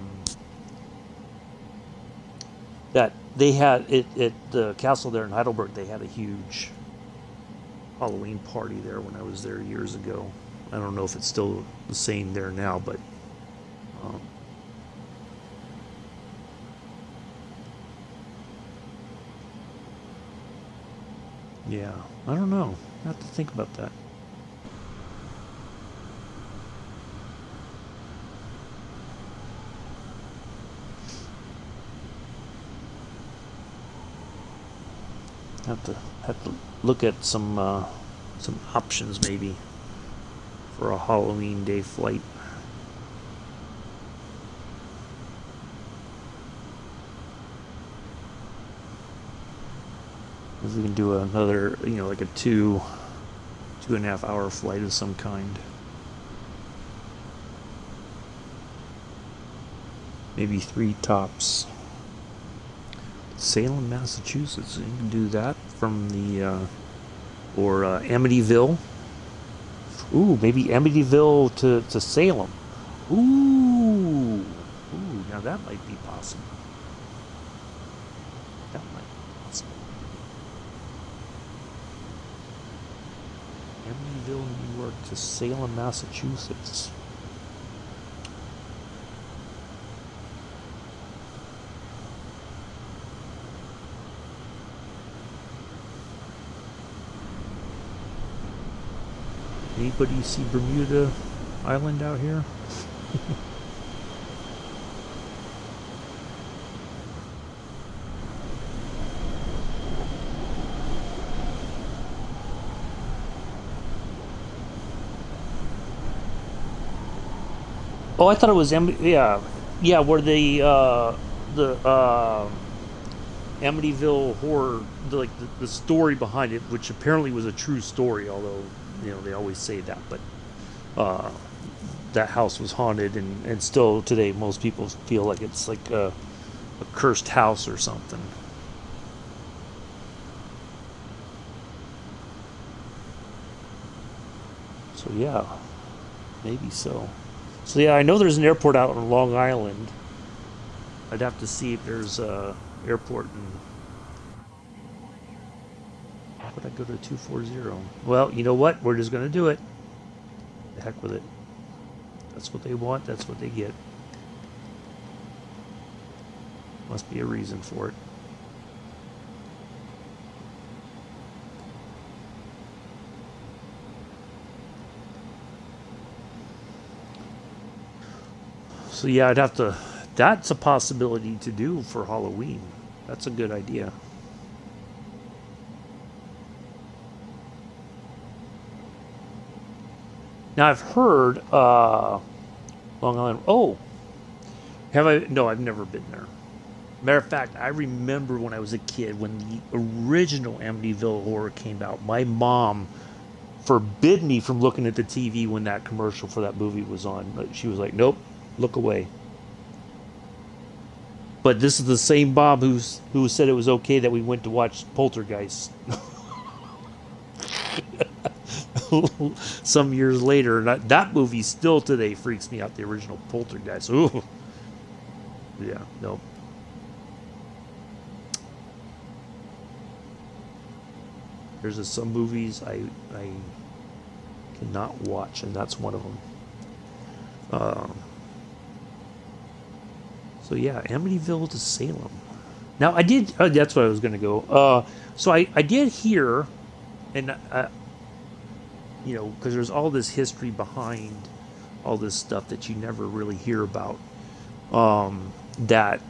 that they had it at the castle there in Heidelberg. They had a huge Halloween party there when I was there years ago. I don't know if it's still the same there now, but um, yeah, I don't know. I have to think about that. Have to look at some options maybe for a Halloween day flight. If we can do another, like a 2.5 hour flight of some kind. Maybe 3 tops. Salem, Massachusetts. You can do that from the, or Amityville. Ooh, maybe Amityville to Salem. Ooh, now that might be possible. That might be possible. Amityville, New York to Salem, Massachusetts. Anybody see Bermuda Island out here? Oh, I thought it was yeah, where the Amityville horror, the story behind it, which apparently was a true story, although they always say that, but uh, that house was haunted, and still today most people feel like it's like a cursed house or something. So yeah, maybe so. So yeah, I know there's an airport out on Long Island. I'd have to see if there's a airport in. Why would I go to 240? Well, you know what? We're just gonna do it. The heck with it. That's what they want. That's what they get. Must be a reason for it. So yeah, I'd have to. That's a possibility to do for Halloween. That's a good idea. Now I've heard Long Island. Oh, have I? No, I've never been there. Matter of fact, I remember when I was a kid when the original Amityville horror came out. My mom forbid me from looking at the TV when that commercial for that movie was on. She was like, "Nope, look away." But this is the same Bob who said it was okay that we went to watch Poltergeist some years later. And that movie still today freaks me out. The original Poltergeist. Ooh, yeah, no. There's just some movies I cannot watch, and that's one of them. Um, so yeah, Amityville to Salem. Now I did. That's where I was going to go. So I did hear, and because there's all this history behind all this stuff that you never really hear about. That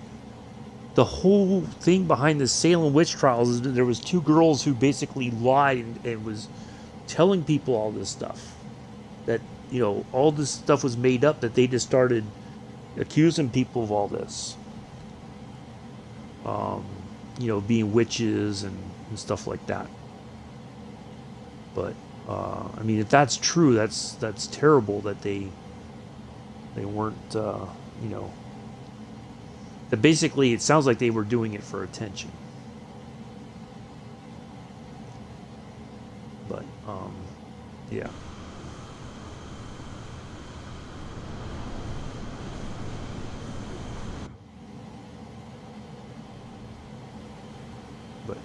the whole thing behind the Salem witch trials is that there was 2 girls who basically lied and was telling people all this stuff. That all this stuff was made up. That they just started accusing people of all this. Um, being witches and stuff like that. But I mean, if that's true, that's terrible that they weren't That basically, it sounds like they were doing it for attention. But yeah. But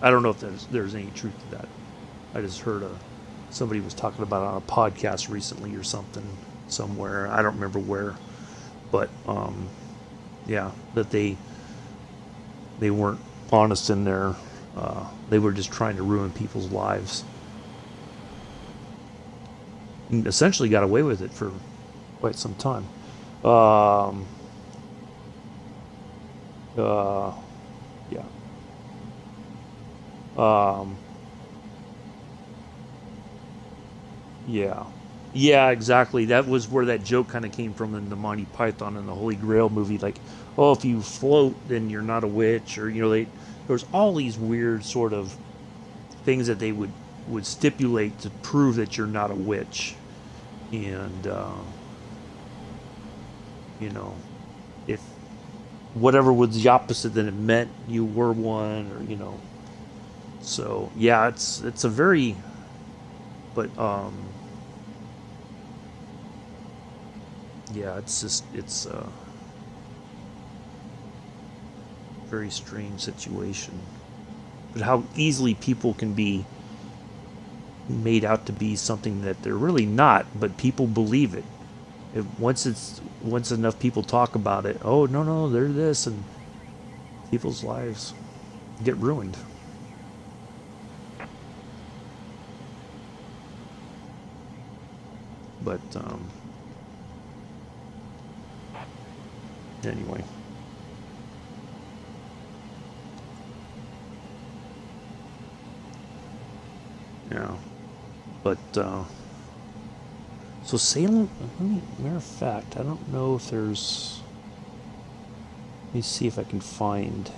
I don't know if there's any truth to that. I just heard somebody was talking about it on a podcast recently or something somewhere. I don't remember where, but yeah, that they weren't honest in their. They were just trying to ruin people's lives. And essentially, got away with it for quite some time. Yeah. Yeah. Yeah, exactly. That was where that joke kind of came from in the Monty Python and the Holy Grail movie. Like, oh, if you float, then you're not a witch, or there was all these weird sort of things that they would stipulate to prove that you're not a witch, and you know, if whatever was the opposite, then it meant you were one, or So yeah, it's a very, but yeah, it's a very strange situation. But how easily people can be made out to be something that they're really not, but people believe it. Once enough people talk about it, oh no, they're this, and people's lives get ruined. But anyway. Yeah. But so Salem, matter of fact, I don't know if there's. Let me see if I can find.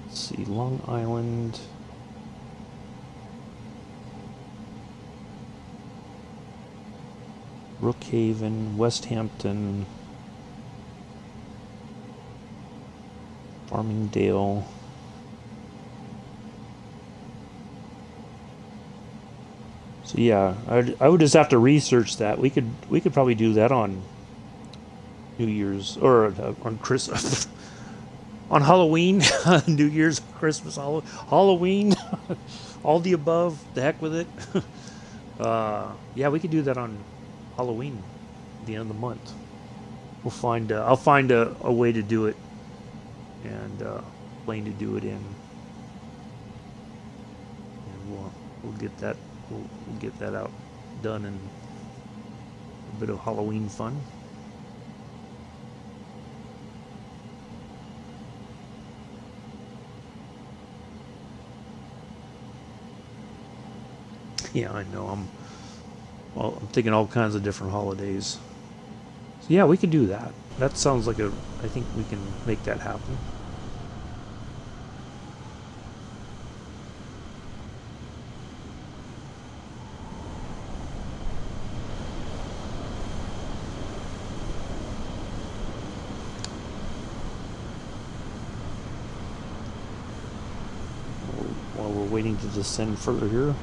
Let's see, Long Island. Brookhaven, West Hampton, Farmingdale. So yeah, I would just have to research that. We could probably do that on New Year's or on Christmas, on Halloween, New Year's, Christmas, Halloween, all the above. The heck with it. Yeah, we could do that on Halloween, at the end of the month. We'll find. I'll find a way to do it, and plane to do it in, and we'll get that. We'll get that out done, and a bit of Halloween fun. Yeah, I know. I'm thinking all kinds of different holidays. So yeah, we could do that. That sounds like I think we can make that happen. While we're waiting to descend further here.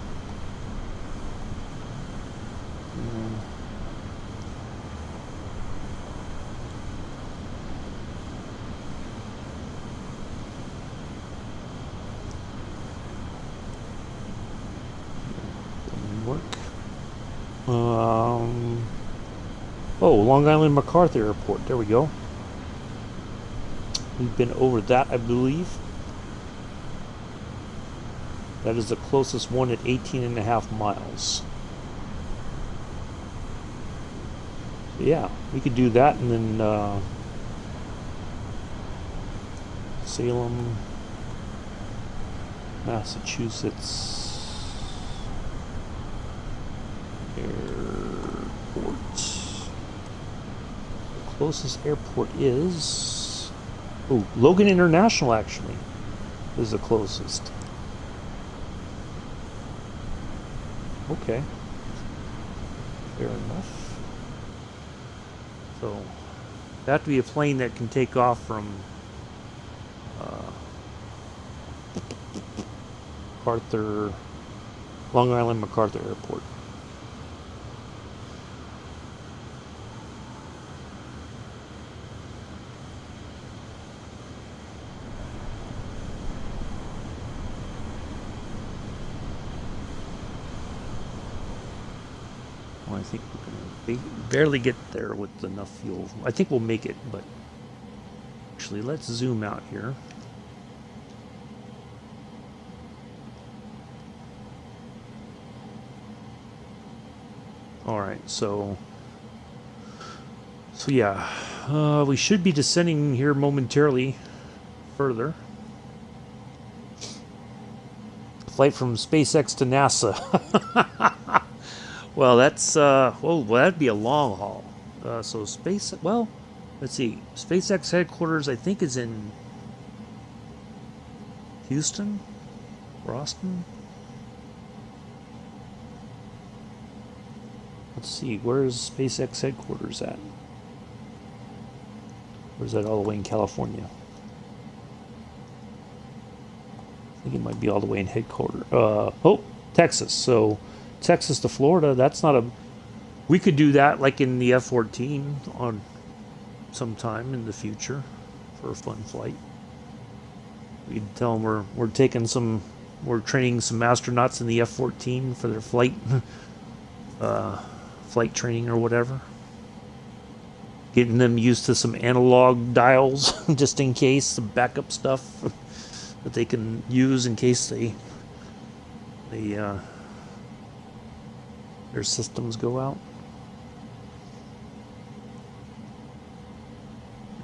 Oh, Long Island MacArthur Airport. There we go. We've been over that, I believe. That is the closest one at 18.5 miles. So yeah, we could do that, and then Salem, Massachusetts Airport. The closest airport is Logan International, actually, is the closest. Okay, fair enough. So have to be a plane that can take off from MacArthur, Long Island MacArthur Airport. Well, I think we're going to barely get there with enough fuel. I think we'll make it, but actually, let's zoom out here. All right, so yeah, we should be descending here momentarily further. Flight from SpaceX to NASA. Well, that's well, that'd be a long haul. So let's see. SpaceX headquarters, I think, is in Houston or Austin. Let's see, where's SpaceX headquarters at? Where's that all the way in California? I think it might be all the way in headquarters. Texas. So Texas to Florida, that's not a... We could do that like in the F-14 on sometime in the future for a fun flight. We could tell them we're training some astronauts in the F-14 for their flight training or whatever. Getting them used to some analog dials just in case, some backup stuff that they can use in case their systems go out.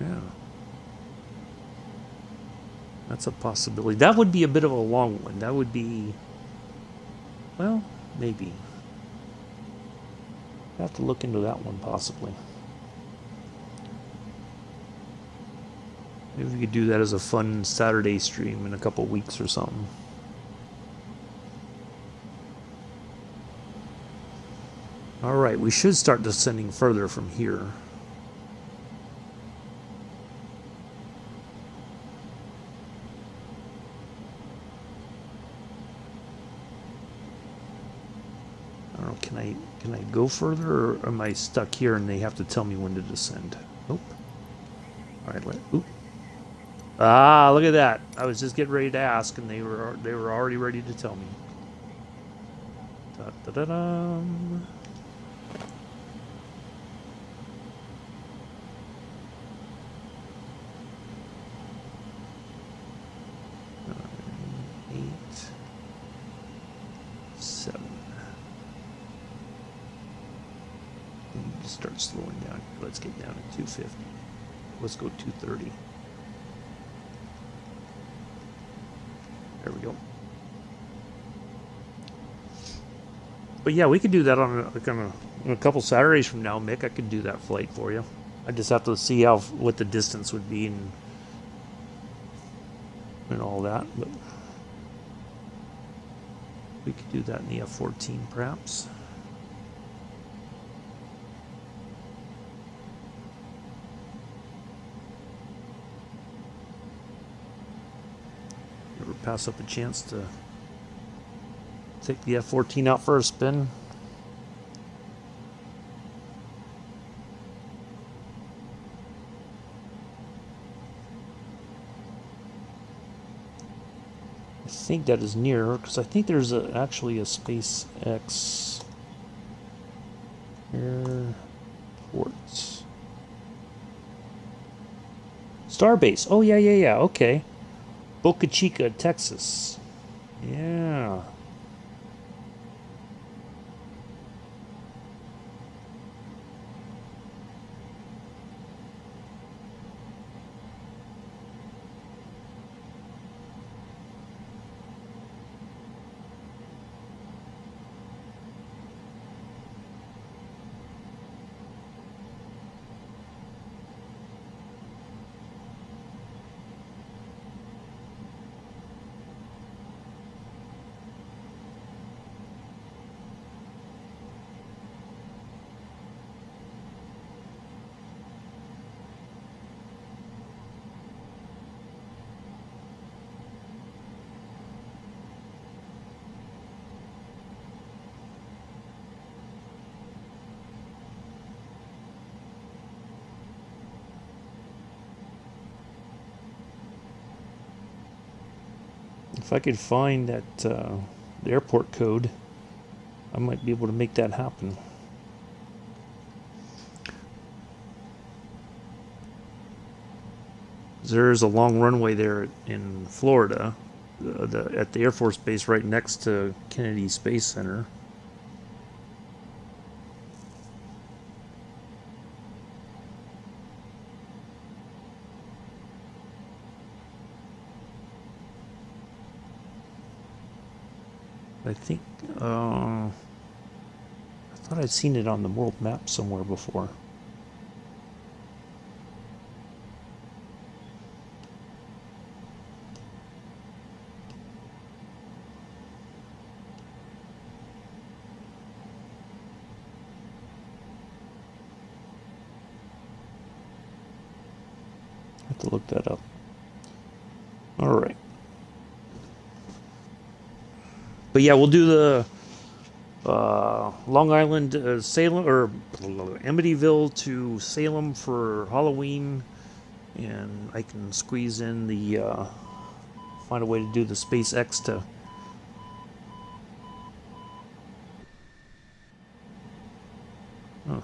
Yeah. That's a possibility. That would be a bit of a long one. That would be, well, maybe. I have to look into that one possibly. Maybe we could do that as a fun Saturday stream in a couple weeks or something. All right, we should start descending further from here. I don't know, can I go further, or am I stuck here and they have to tell me when to descend? Nope. All right, oop. Ah, look at that. I was just getting ready to ask, and they were already ready to tell me. Da-da-da-dum. Start slowing down. Let's get down to 250. Let's go 230. There we go. But yeah, we could do that on a couple Saturdays from now, Mick. I could do that flight for you. I just have to see what the distance would be and all that. But we could do that in the F-14 perhaps. Never pass up a chance to take the F-14 out for a spin. I think that is near, because I think there's actually a SpaceX airport. Starbase. Oh, yeah. Okay. Boca Chica, Texas. Yeah. If I could find that the airport code, I might be able to make that happen. There's a long runway there in Florida, at the Air Force Base right next to Kennedy Space Center. I think, I thought I'd seen it on the world map somewhere before. I have to look that up. All right. But yeah, we'll do the Long Island, Salem, or Amityville to Salem for Halloween, and I can squeeze in the find a way to do the SpaceX to. Oh.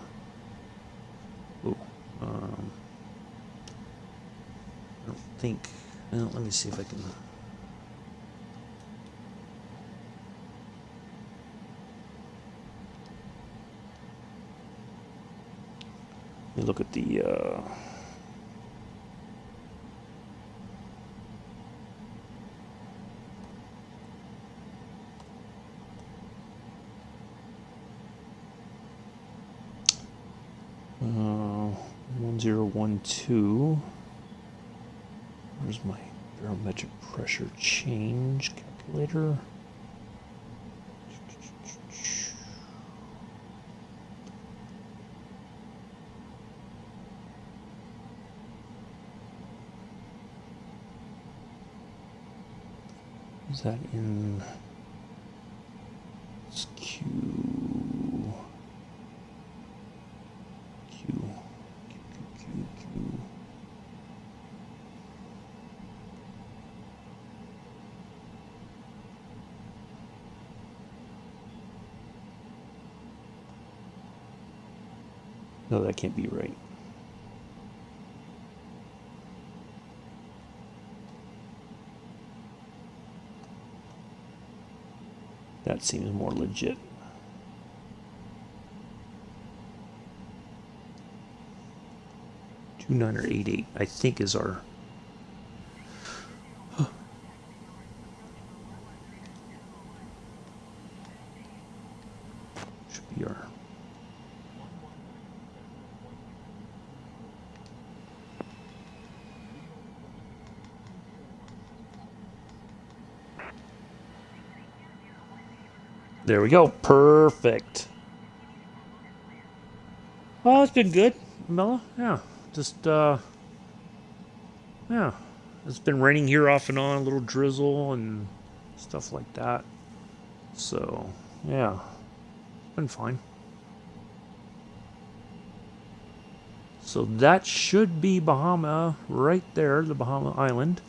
Ooh. I don't think. Well, let me see if I can. Let me look at the. 1012. Where's my barometric pressure change calculator? Is that in? It's Q. No, that can't be right. That seems more legit. .29 or 88, I think, is our. Should be our. There we go. Perfect. Well, it's been good, Mella. Yeah. Just, yeah. It's been raining here off and on, a little drizzle and stuff like that. So, yeah. It's been fine. So that should be Bahama right there, the Bahama Island.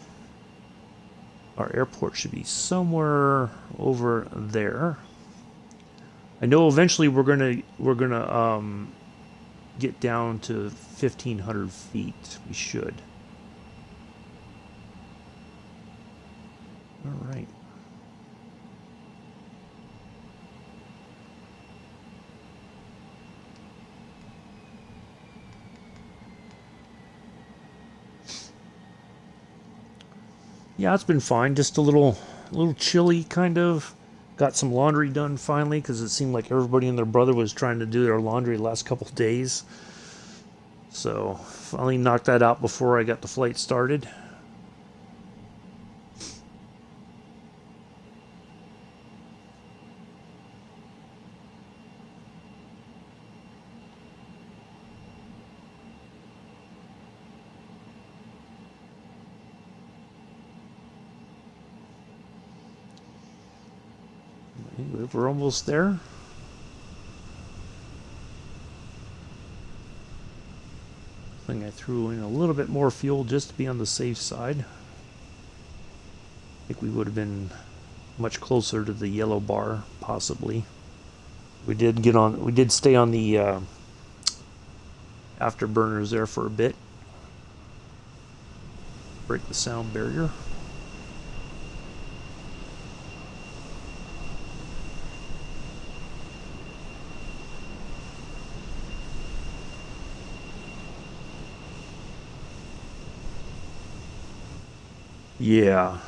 Our airport should be somewhere over there. I know eventually we're gonna get down to 1,500 feet. We should. All right. Yeah, it's been fine. Just a little chilly, kind of. Got some laundry done finally because it seemed like everybody and their brother was trying to do their laundry the last couple of days. So finally knocked that out before I got the flight started. We're almost there. I think I threw in a little bit more fuel just to be on the safe side. think we would have been much closer to the yellow bar, possibly. We did stay on the afterburners there for a bit. Break the sound barrier. Yeah.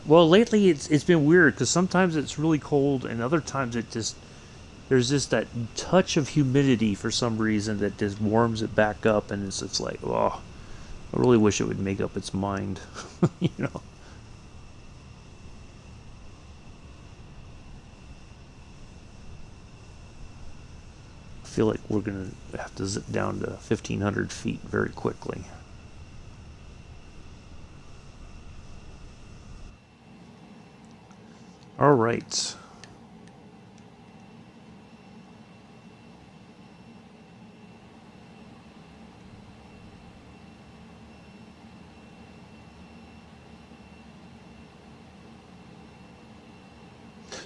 Well, lately it's been weird because sometimes it's really cold and other times there's just that touch of humidity for some reason that just warms it back up, and it's like, oh, I really wish it would make up its mind, you know. I feel like we're gonna have to zip down to 1,500 feet very quickly. All right.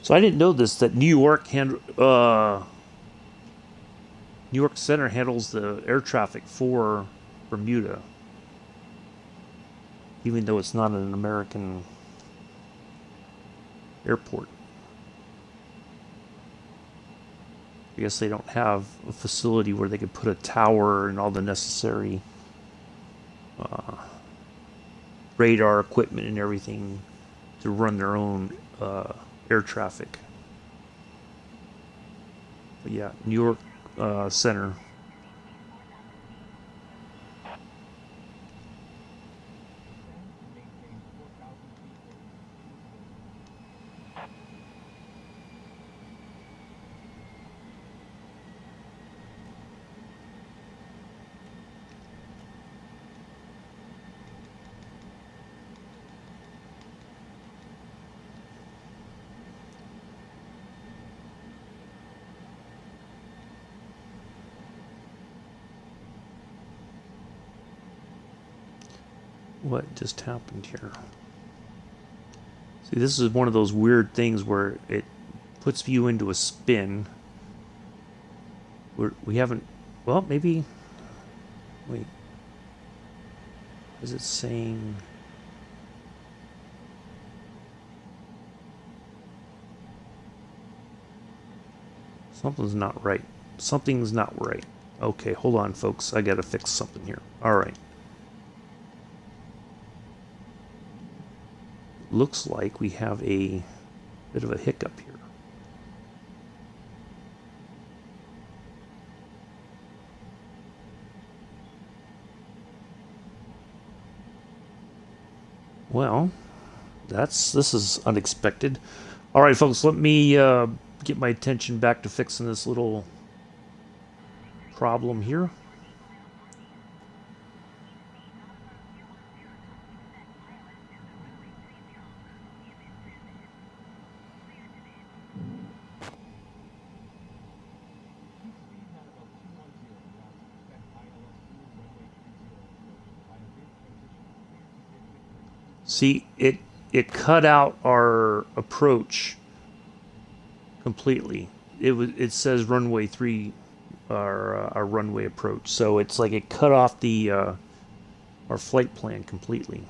So I didn't know this that New York Center handles the air traffic for Bermuda, even though it's not an American airport. I guess they don't have a facility where they could put a tower and all the necessary uh, radar equipment and everything to run their own air traffic. But yeah, New York Center. What just happened here? See, this is one of those weird things where it puts you into a spin. We haven't. Well, maybe. Wait. Is it saying? Something's not right. Something's not right. Okay, hold on, folks. I gotta fix something here. All right. Looks like we have a bit of a hiccup here. Well, this is unexpected. All right, folks, let me get my attention back to fixing this little problem here. See, it cut out our approach completely. It says runway 3, our runway approach. So it's like it cut off the our flight plan completely.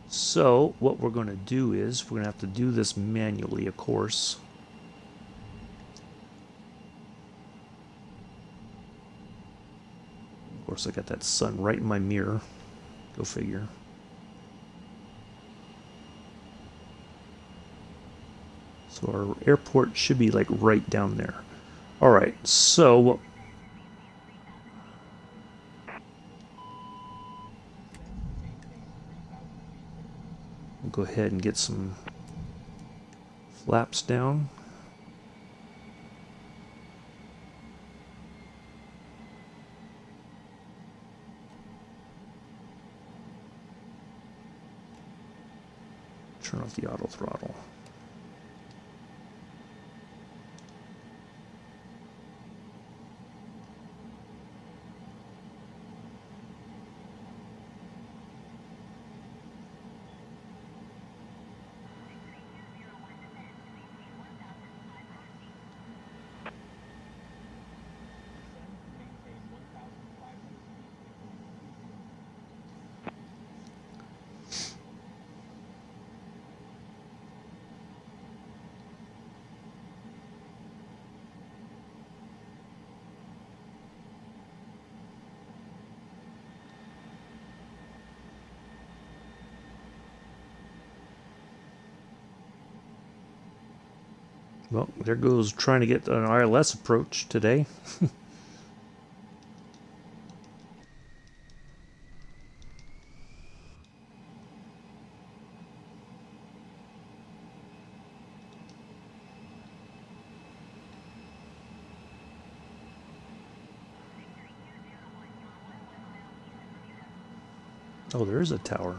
So what we're going to do is we're going to have to do this manually, of course. Of course, I got that sun right in my mirror. Go figure. So our airport should be like right down there. All right, so we'll go ahead and get some flaps down. Turn off the auto throttle. Well, there goes trying to get an ILS approach today. Oh, there is a tower.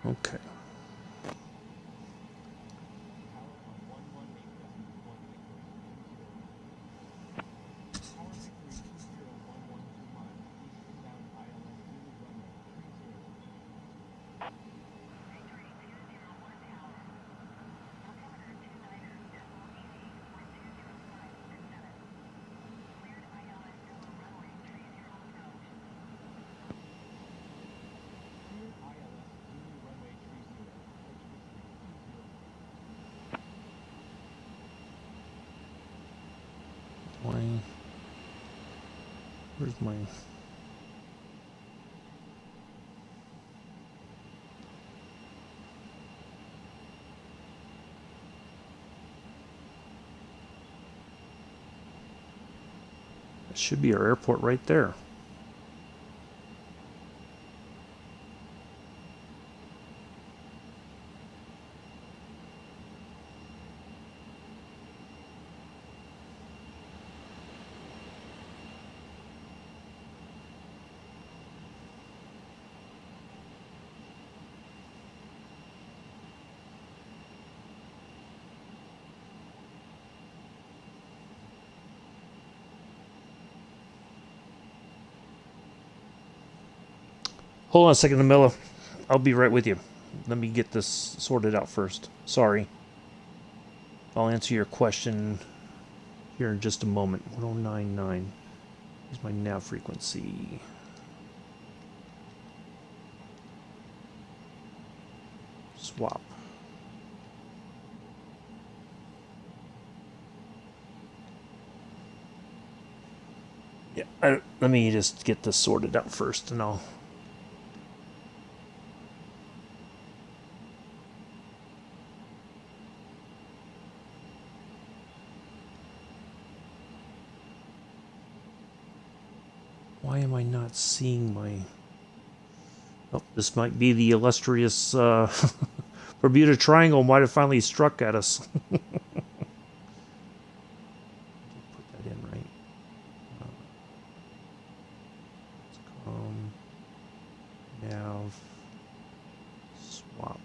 Okay. Where's my... That should be our airport right there. Hold on a second, Camilla. I'll be right with you. Let me get this sorted out first. Sorry. I'll answer your question here in just a moment. 1099. Here's my nav frequency. Swap. Yeah, let me just get this sorted out first, and I'll... Why am I not seeing my... Oh, this might be the illustrious Bermuda Triangle might have finally struck at us. Put that in right. Nav. Swap.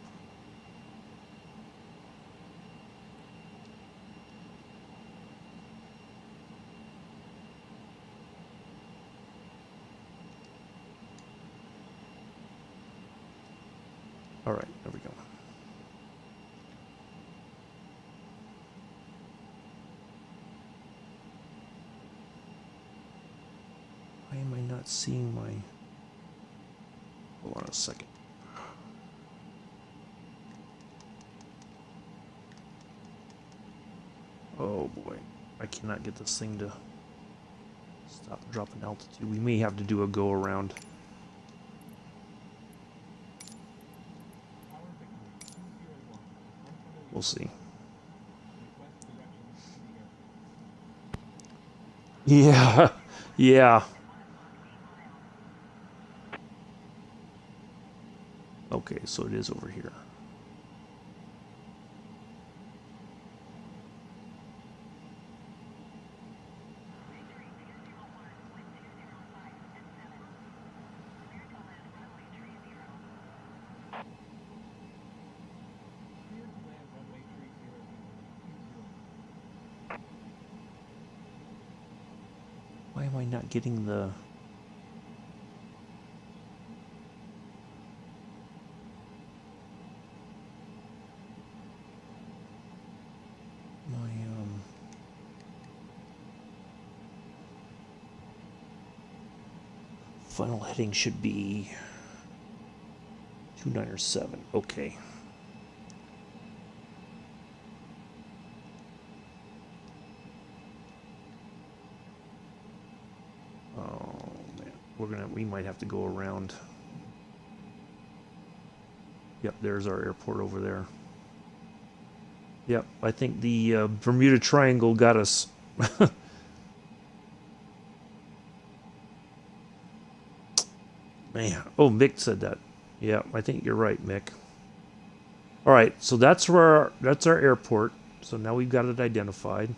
All right, there we go. Why am I not seeing my... Hold on a second. Oh boy, I cannot get this thing to stop dropping altitude. We may have to do a go around. We'll see. Yeah, yeah. Okay, so it is over here. Why am I not getting the... Final heading should be 297. Okay. Oh man, we might have to go around. Yep, there's our airport over there. Yep, I think the Bermuda Triangle got us. Man, oh, Mick said that. Yeah, I think you're right, Mick. All right, so that's our airport. So now we've got it identified.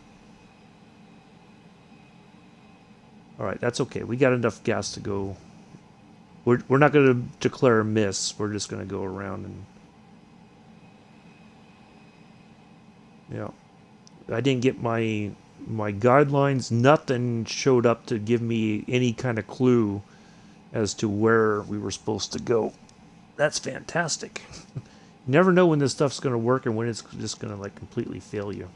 All right, that's okay. We got enough gas to go. We're not going to declare a miss. We're just going to go around and yeah. I didn't get my guidelines. Nothing showed up to give me any kind of clue as to where we were supposed to go. That's fantastic. You never know when this stuff's going to work and when it's just going to like completely fail you.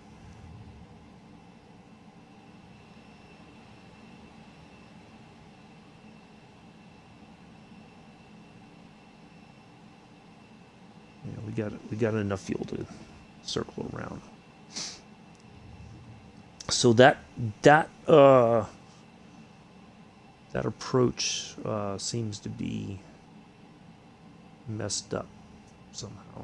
Yeah, we got enough fuel to circle around. So that approach seems to be messed up somehow.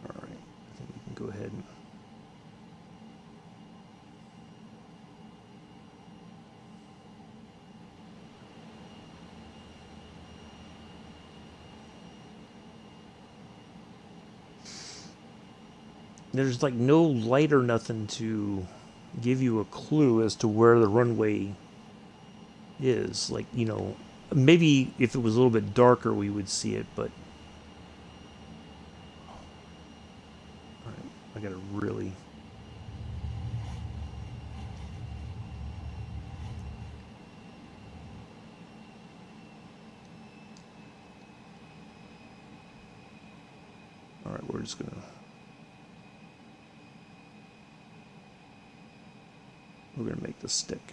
All right, I think we can go ahead and there's like no light or nothing to give you a clue as to where the runway is. Like, maybe if it was a little bit darker, we would see it, but all right, I gotta really. All right, we're just gonna. We're gonna make this stick.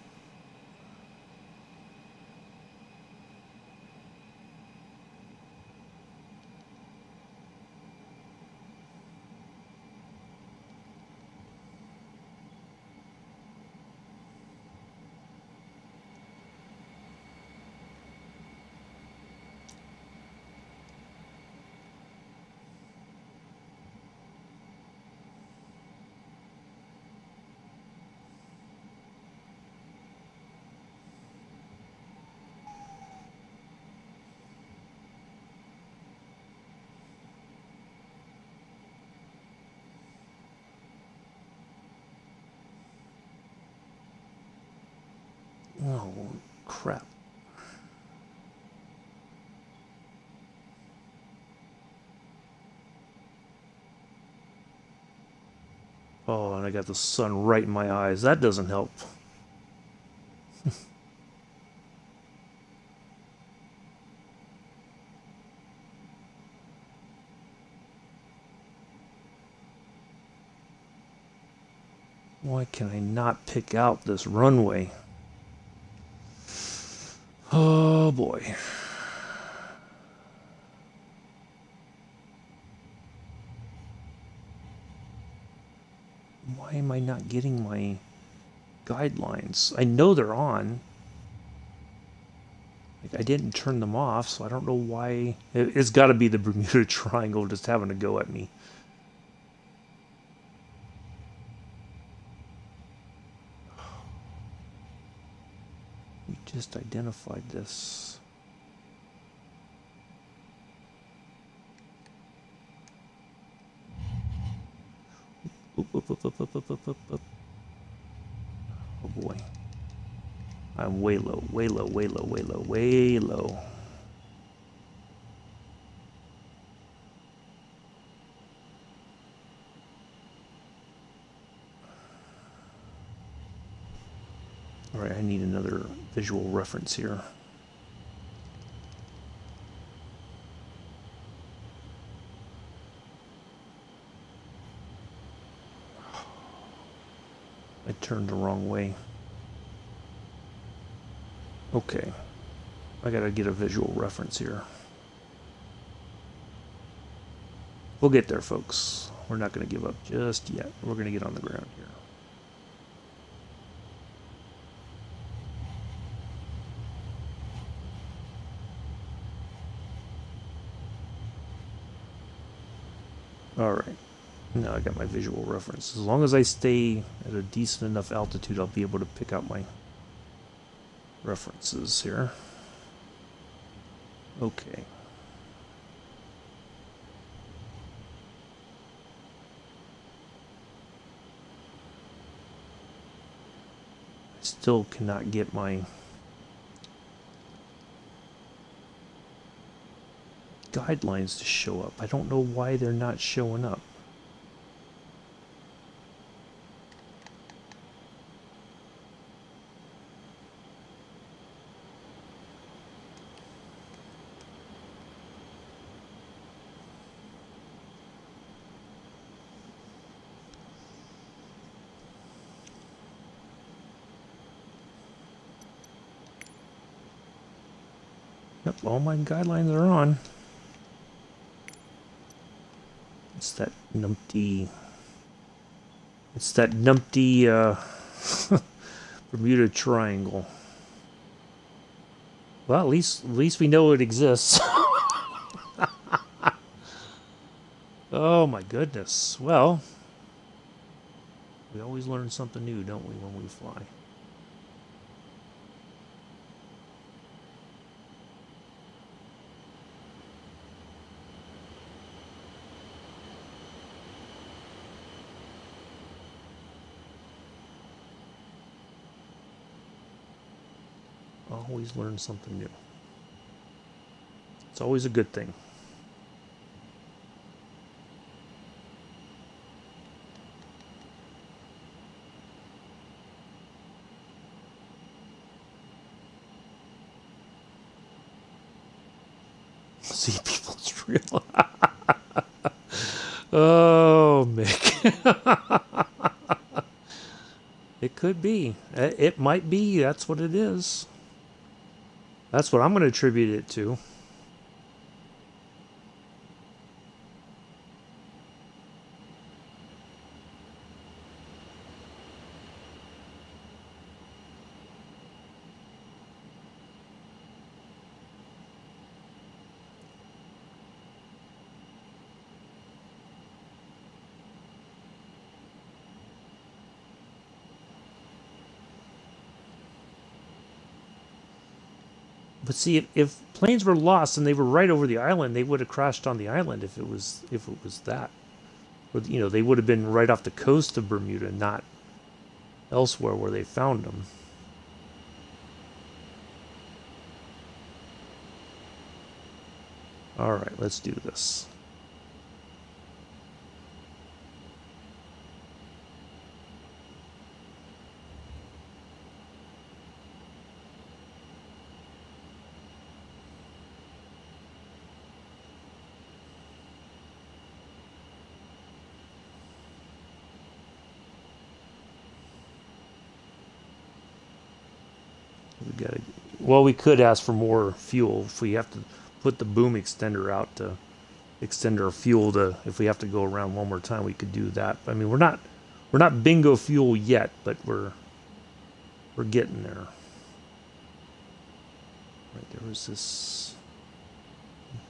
Oh, crap. Oh, and I got the sun right in my eyes. That doesn't help. Why can I not pick out this runway? Oh boy. Why am I not getting my guidelines? I know they're on. Like, I didn't turn them off, so I don't know why. It's got to be the Bermuda Triangle just having a go at me. We just identified this. Oop, oop, oop, oop, oop, oop, oop, oop. Oh boy. I'm way low, way low, way low, way low, way low. Alright, I need another visual reference here. I turned the wrong way. Okay. I gotta get a visual reference here. We'll get there, folks. We're not gonna give up just yet. We're gonna get on the ground here. Alright. Now I got my visual reference. As long as I stay at a decent enough altitude, I'll be able to pick out my references here. Okay. I still cannot get my guidelines to show up. I don't know why they're not showing up. Yep, all my guidelines are on. It's that numpty Bermuda Triangle. Well, at least we know it exists. Oh my goodness. Well, we always learn something new, don't we, when we fly? Always learn something new. It's always a good thing. See, people, it's real. Oh, Mick. It could be. It might be. That's what it is. That's what I'm going to attribute it to. But see, if planes were lost and they were right over the island, they would have crashed on the island if it was that. Or, you know, they would have been right off the coast of Bermuda, not elsewhere where they found them. All right, let's do this. We gotta. Well, we could ask for more fuel if we have to put the boom extender out to extend our fuel to. If we have to go around one more time, we could do that. I mean, we're not bingo fuel yet, but we're getting there. Right, there was this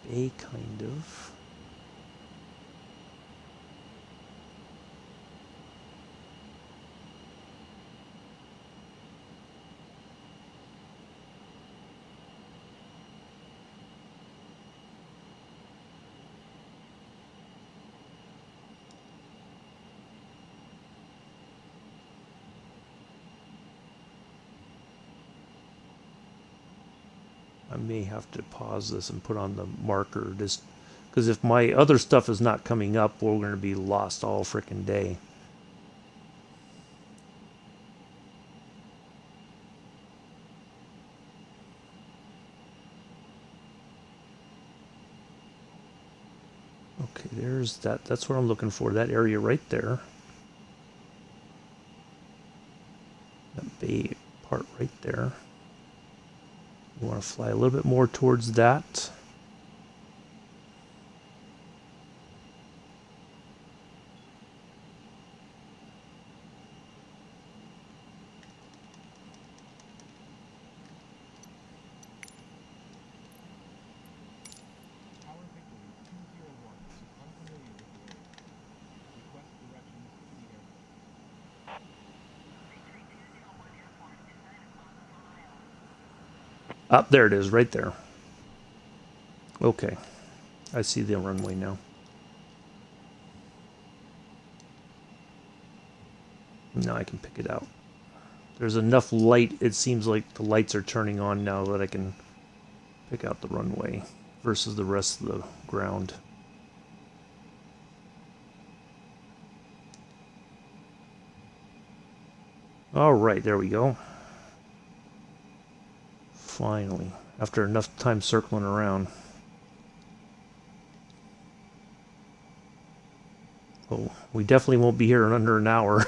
bay kind of. I may have to pause this and put on the marker just because if my other stuff is not coming up, we're going to be lost all frickin' day. Okay, there's that. That's what I'm looking for. That area right there. That bay part right there. You want to fly a little bit more towards that. Up there it is, right there. Okay, I see the runway now. Now I can pick it out. There's enough light, it seems like the lights are turning on now that I can pick out the runway versus the rest of the ground. All right, there we go. Finally, after enough time circling around. Oh, we definitely won't be here in under an hour.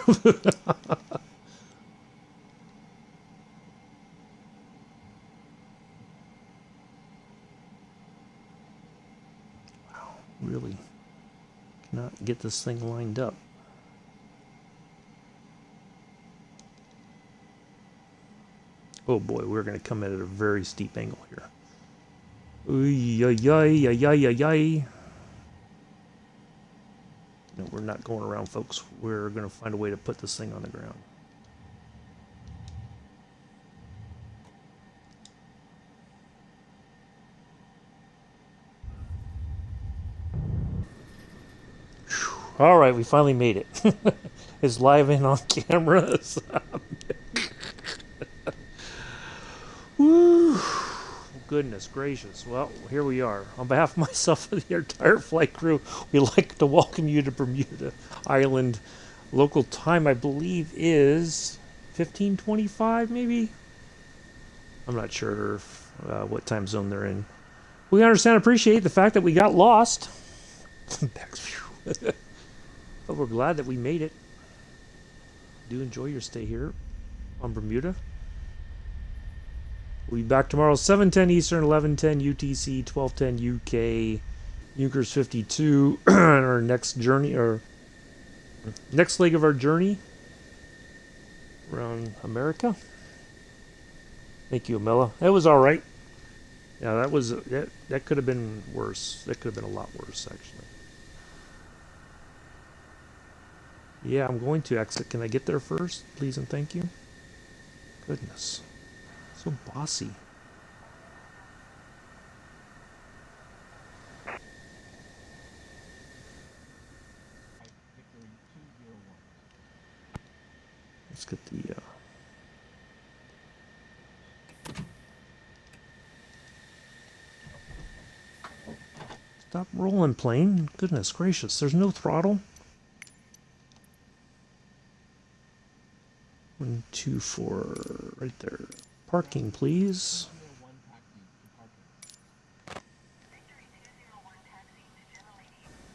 Wow, really cannot get this thing lined up. Oh boy, we're going to come in at a very steep angle here. No, we're not going around, folks. We're going to find a way to put this thing on the ground. All right, we finally made it. It's live and on camera. Woo! Goodness gracious. Well, here we are. On behalf of myself and the entire flight crew, we'd like to welcome you to Bermuda Island. Local time, I believe, is 15:25, maybe? I'm not sure what time zone they're in. We understand and appreciate the fact that we got lost. But we're glad that we made it. Do enjoy your stay here on Bermuda. We'll be back tomorrow, 7:10 Eastern, 11:10 UTC, 12:10 UK, Junkers 52, on our next journey, or next leg of our journey around America. Thank you, Amela. That was all right. Yeah, that could have been worse. That could have been a lot worse, actually. Yeah, I'm going to exit. Can I get there first, please and thank you? Goodness. So bossy. Let's get the... Stop rolling, plane. Goodness gracious, there's no throttle. 1, 2, 4, right there. Parking, please. Victory 201 taxi to General Aviation.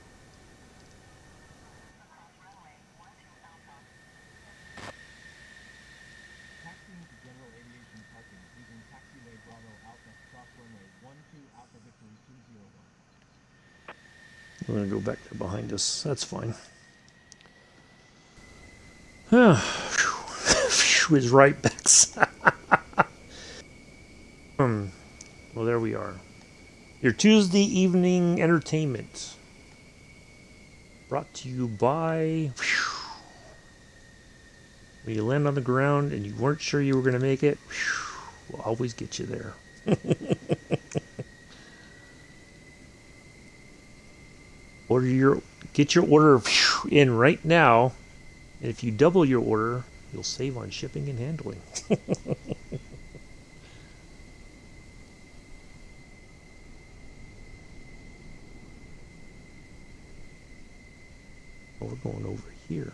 Across runway 12 Alpha. Taxiing to General Aviation parking using taxiway Bravo Alpha cross runway 12 Alpha Victory 201. We're going to go back there behind us. That's fine. Is right back. Well, there we are. Your Tuesday evening entertainment. Brought to you by... When you land on the ground and you weren't sure you were going to make it, we'll always get you there. Get your order in right now, and if you double your order, you'll save on shipping and handling. Oh, we're going over here.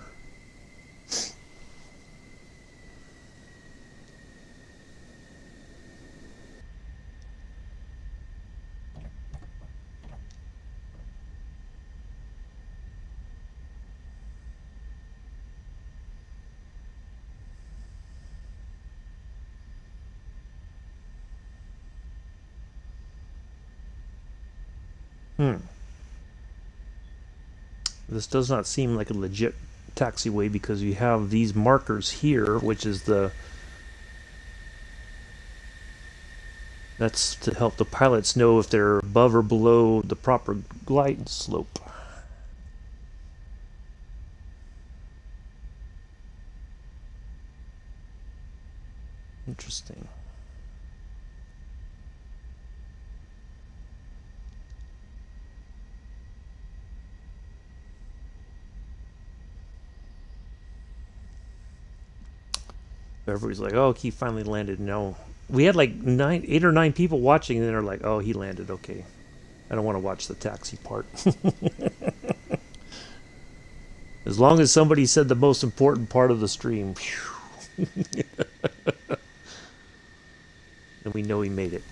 Hmm. This does not seem like a legit taxiway because you have these markers here, which is that's to help the pilots know if they're above or below the proper glide slope. Interesting. Everybody's like, "Oh, he finally landed." No, we had like 8 or 9 people watching, and they're like, "Oh, he landed. Okay, I don't want to watch the taxi part." As long as somebody said the most important part of the stream, and we know he made it.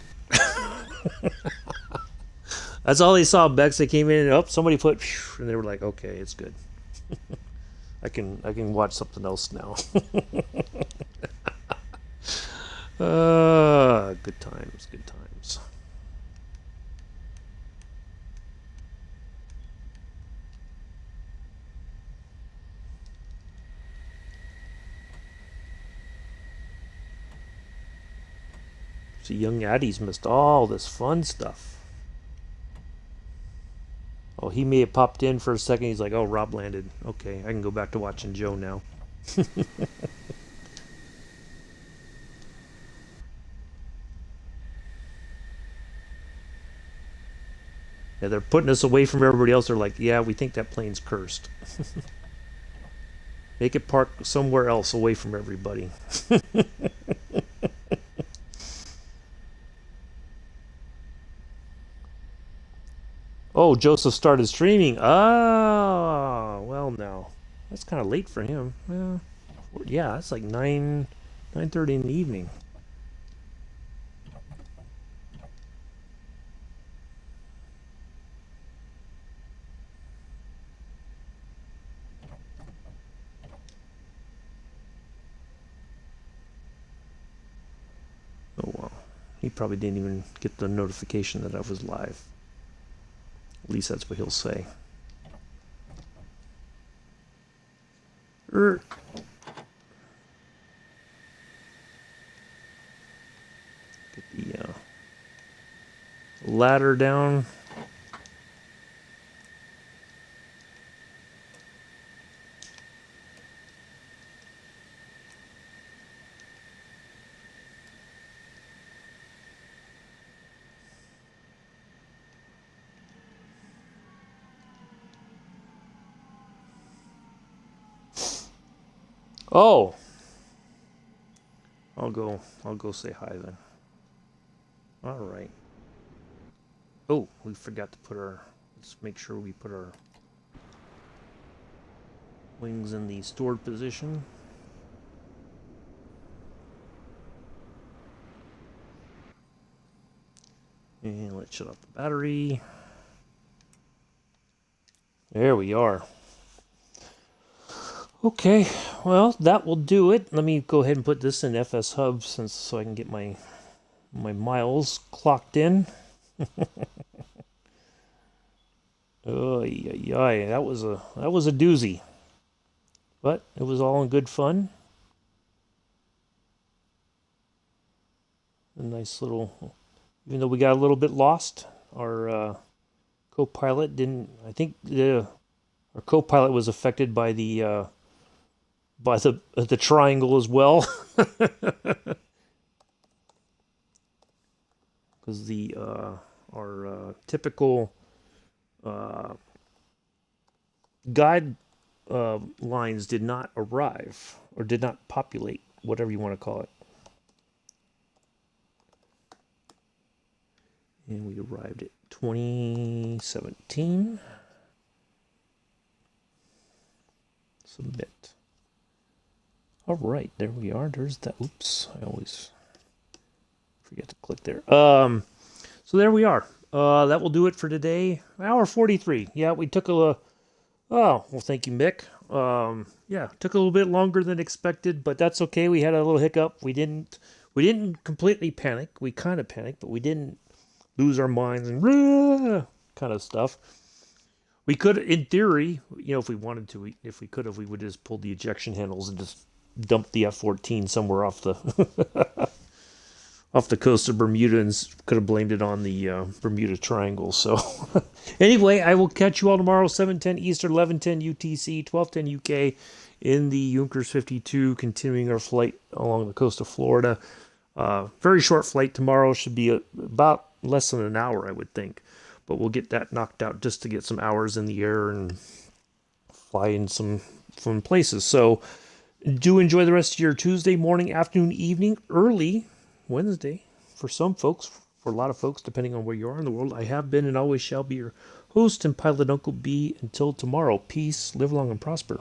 That's all they saw. Bex, they came in, and oh, somebody put, and they were like, "Okay, it's good. I can watch something else now." Good times, good times. See, young Addie's missed all this fun stuff. Oh, he may have popped in for a second. He's like, "Oh, Rob landed. Okay, I can go back to watching Joe now." Yeah, they're putting us away from everybody else. They're like, "Yeah, we think that plane's cursed. Make it park somewhere else away from everybody." Oh, Joseph started streaming. Ah, well, now that's kind of late for him. Yeah, it's like 9:30 in the evening. Oh well, he probably didn't even get the notification that I was live. At least that's what he'll say. Er, Get the ladder down. Oh, I'll go say hi then. All right. Oh, we forgot to put our. Let's make sure we put our wings in the stored position. And let's shut off the battery. There we are. Okay, well, that will do it. Let me go ahead and put this in FS Hub so I can get my miles clocked in. Oh, yeah, that was a doozy. But it was all in good fun. A nice little, even though we got a little bit lost, our co-pilot didn't. I think our co-pilot was affected by the triangle as well, because the our typical guide lines did not arrive or did not populate, whatever you want to call it. And we arrived at 2017. Submit. All right, there we are. There's that. Oops, I always forget to click there. So there we are. That will do it for today. Hour 43. Yeah, we took a. Oh, well, thank you, Mick. Yeah, took a little bit longer than expected, but that's okay. We had a little hiccup. We didn't completely panic. We kind of panicked, but we didn't lose our minds and kind kind of stuff. We could, in theory, if we wanted to, if we could have, we would just pull the ejection handles and just dump the F-14 somewhere off the off the coast of Bermuda and could have blamed it on the Bermuda Triangle. So anyway, I will catch you all tomorrow, 7:10 Eastern, 11:10 UTC, 12:10 UK in the Junkers 52, continuing our flight along the coast of Florida. Very short flight tomorrow. Should be about less than an hour, I would think. But we'll get that knocked out just to get some hours in the air and fly in some fun places. So do enjoy the rest of your Tuesday morning, afternoon, evening, early Wednesday for some folks, for a lot of folks, depending on where you are in the world. I have been and always shall be your host and pilot Uncle B. Until tomorrow, peace, live long and prosper.